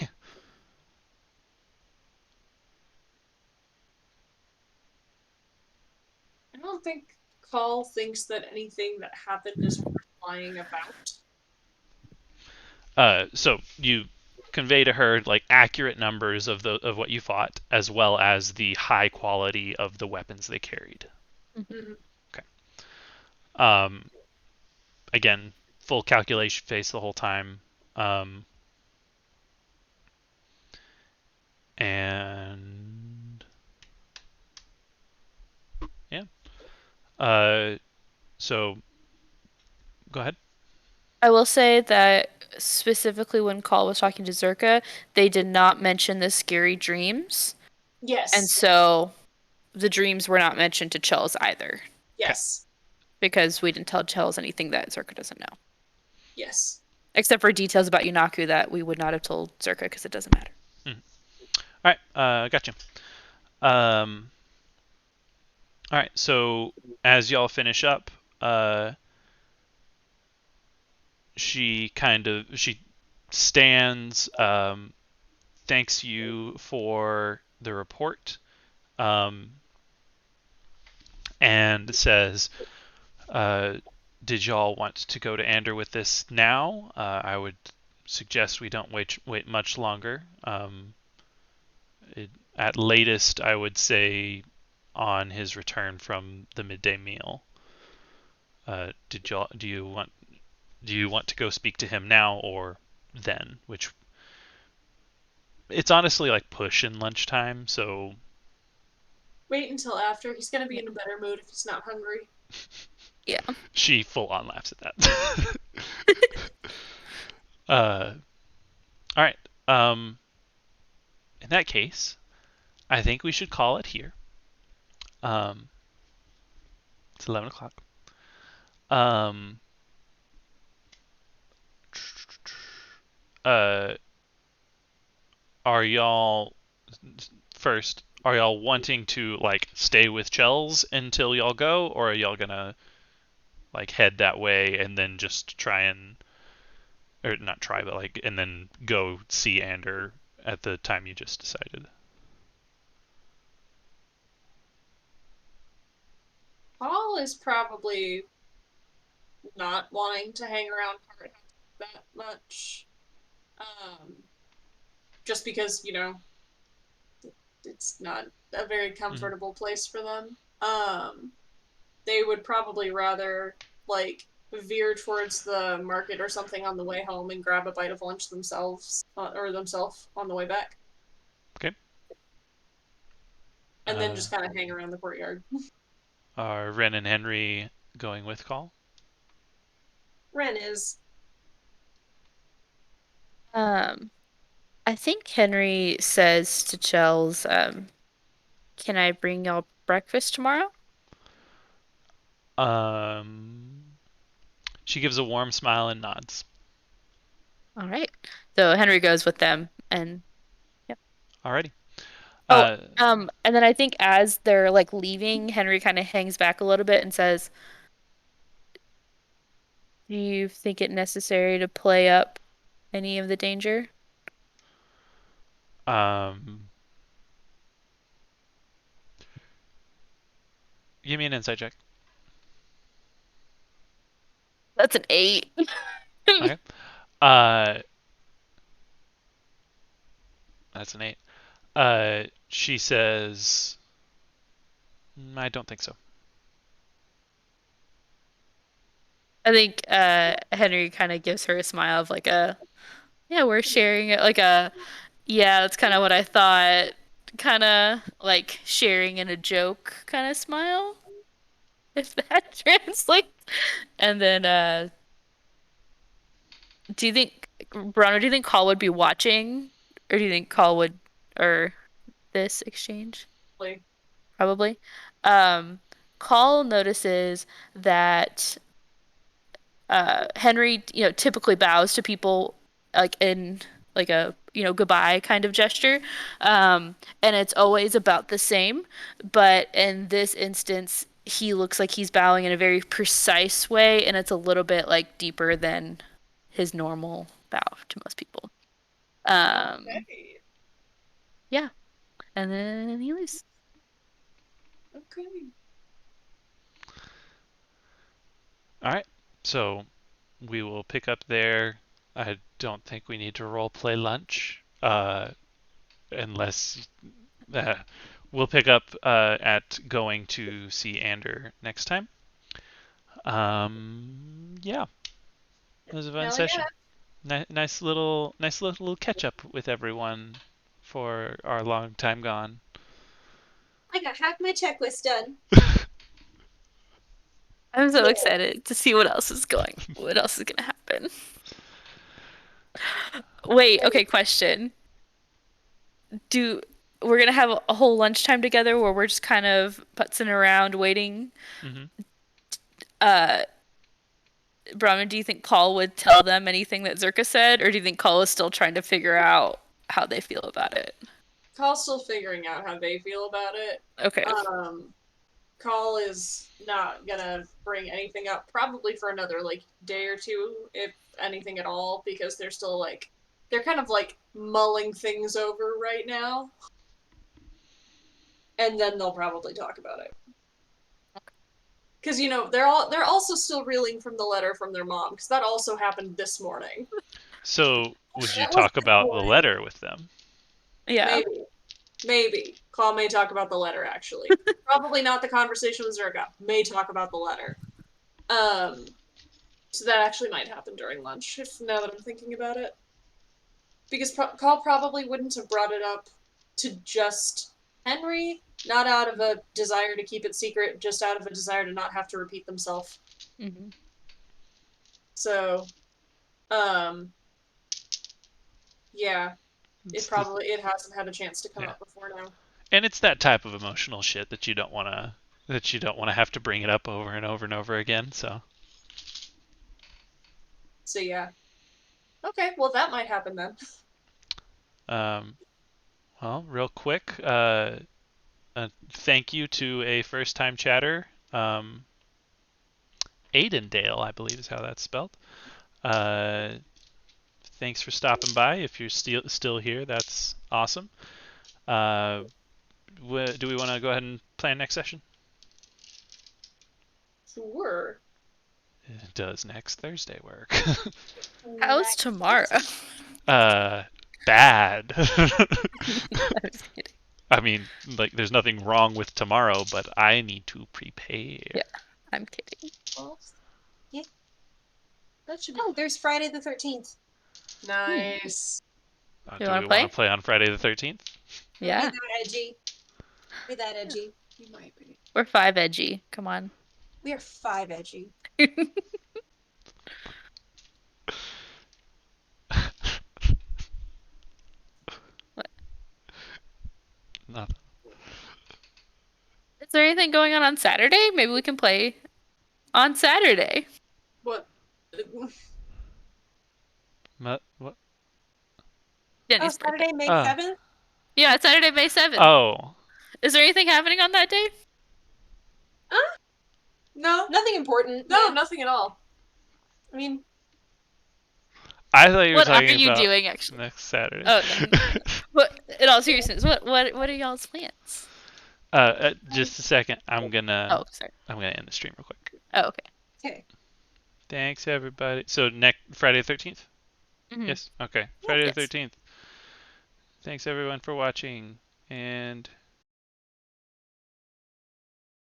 I don't think Call thinks that anything that happened is worth lying about. So you convey to her like accurate numbers of what you fought, as well as the high quality of the weapons they carried. Mm-hmm. Okay. Um, Again, full calculation face the whole time. And yeah. So go ahead. I will say that specifically when Call was talking to Zerka, they did not mention the scary dreams. And Yes. so the dreams were not mentioned to Chels either. Okay. Yes. Because we didn't tell Chels anything that Zerka doesn't know. Yes. Except for details about Yunaku that we would not have told Zerka because it doesn't matter. All right. Gotcha. Um, all right. So as y'all finish up, she stands, thanks you for the report, um, and says, uh, "Did y'all want to go to Ander with this now? I would suggest we don't wait much longer. At latest, I would say on his return from the midday meal. Do you want to go speak to him now or then? Which it's honestly like push in lunchtime, so Wait until after. He's gonna be in a better mood if he's not hungry. Yeah. she full on laughs at that. uh, all right. In that case, I think we should call it here. Um, it's 11 o'clock. Um, uh, are y'all first? Are y'all wanting to like stay with Chels until y'all go, or are y'all gonna like head that way and then just try and, or not try, but like, and then go see Ander at the time you just decided? Paul is probably not wanting to hang around Heart that much. Just because, it's not a very comfortable place for them. They would probably rather like veer towards the market or something on the way home and grab a bite of lunch themselves or themselves on the way back. Okay. And then just kind of hang around the courtyard. Are Ren and Henry going with Call? Ren is. I think Henry says to Chels, can I bring y'all breakfast tomorrow? She gives a warm smile and nods. All right. So Henry goes with them, and yep. Alrighty. Oh, Uh, and then I think as they're like leaving, Henry kind of hangs back a little bit and says, "Do you think it necessary to play up any of the danger?" um, give me an insight check. That's an 8. Okay. Uh, that's an 8. She says, I don't think so. I think Henry kind of gives her a smile of like a, yeah, we're sharing it, like a, yeah, that's kind of what I thought, kind of like sharing in a joke kind of smile, if that translates. And then, do you think, Bronner, do you think Call would be watching, or do you think Call would, or this exchange? Like, Probably. Um, Call notices that Henry, typically bows to people like in like a, goodbye kind of gesture. And it's always about the same. But in this instance, he looks like he's bowing in a very precise way, and it's a little bit like deeper than his normal bow to most people. Um, okay. yeah. And then he leaves. Okay. Alright. So we will pick up there. I don't think we need to role play lunch. Unless uh, we'll pick up at going to see Ander next time. Yeah, it was a fun Hell session. yeah. Nice little catch up with everyone for our long time gone. I got half my checklist done. I'm so Yeah. excited to see what else is gonna happen. Wait, okay, question. Do We're gonna have a whole lunchtime together where we're just kind of putzing around waiting? Hmm. Uh, Brahman, do you think Call would tell them anything that Zerka said, or do you think Call is still trying to figure out how they feel about it? Call's still figuring out how they feel about it. Okay. Call is not gonna bring anything up probably for another like day or two, if anything at all, because they're kind of like mulling things over right now. And then they'll probably talk about it. Because they're also still reeling from the letter from their mom, because that also happened this morning. So, would you That was talk this about the morning. letter with them? Yeah. Maybe. Call may talk about the letter, actually. Probably not the conversation with Zerga. May talk about the letter. Um, so that actually might happen during lunch, if now that I'm thinking about it. Because Call probably wouldn't have brought it up to just Henry, not out of a desire to keep it secret, just out of a desire to not have to repeat themselves. Hmm. So, um, yeah, it hasn't had a chance to come Yeah, up before now. and it's that type of emotional shit that you don't want to have to bring it up over and over and over again. So, So yeah. Okay, well that might happen then. um, well, real quick, thank you to a first-time chatter, Aidendale, I believe is how that's spelled. Uh, Thanks for stopping by. If you're still here, that's awesome. Uh, do we want to go ahead and plan next session? Sure. Does next Thursday work? How's tomorrow? Bad. I'm just kidding. I mean, like, there's nothing wrong with tomorrow, but I need to prepare. Yeah, I'm kidding. Well, yeah. That should be. Oh, there's Friday the 13th. Nice. You Do want we to want play? to play on Friday the 13th? Yeah. Be that edgy. Be that edgy. You might be. We're 5 edgy. Come on. We are 5 edgy. Nothing. Is there anything going on Saturday? Maybe we can play On Saturday. What? What? Oh, Jenny's birthday. Saturday, May Ah. 7th? Yeah, it's Saturday, May 7th. Oh. Is there anything happening on that day? No, Nothing important. no, Yeah. nothing at all. I mean, I thought you were What are talking you about doing, actually? next Saturday. Oh, But in all seriousness, what are y'all's plans? Just a second. I'm gonna Oh, sorry. end the stream real quick. Oh, okay. okay. Thanks everybody. So next Friday the 13th? Mhm. Yes. Okay. Friday Yes. the 13th. Thanks everyone for watching, and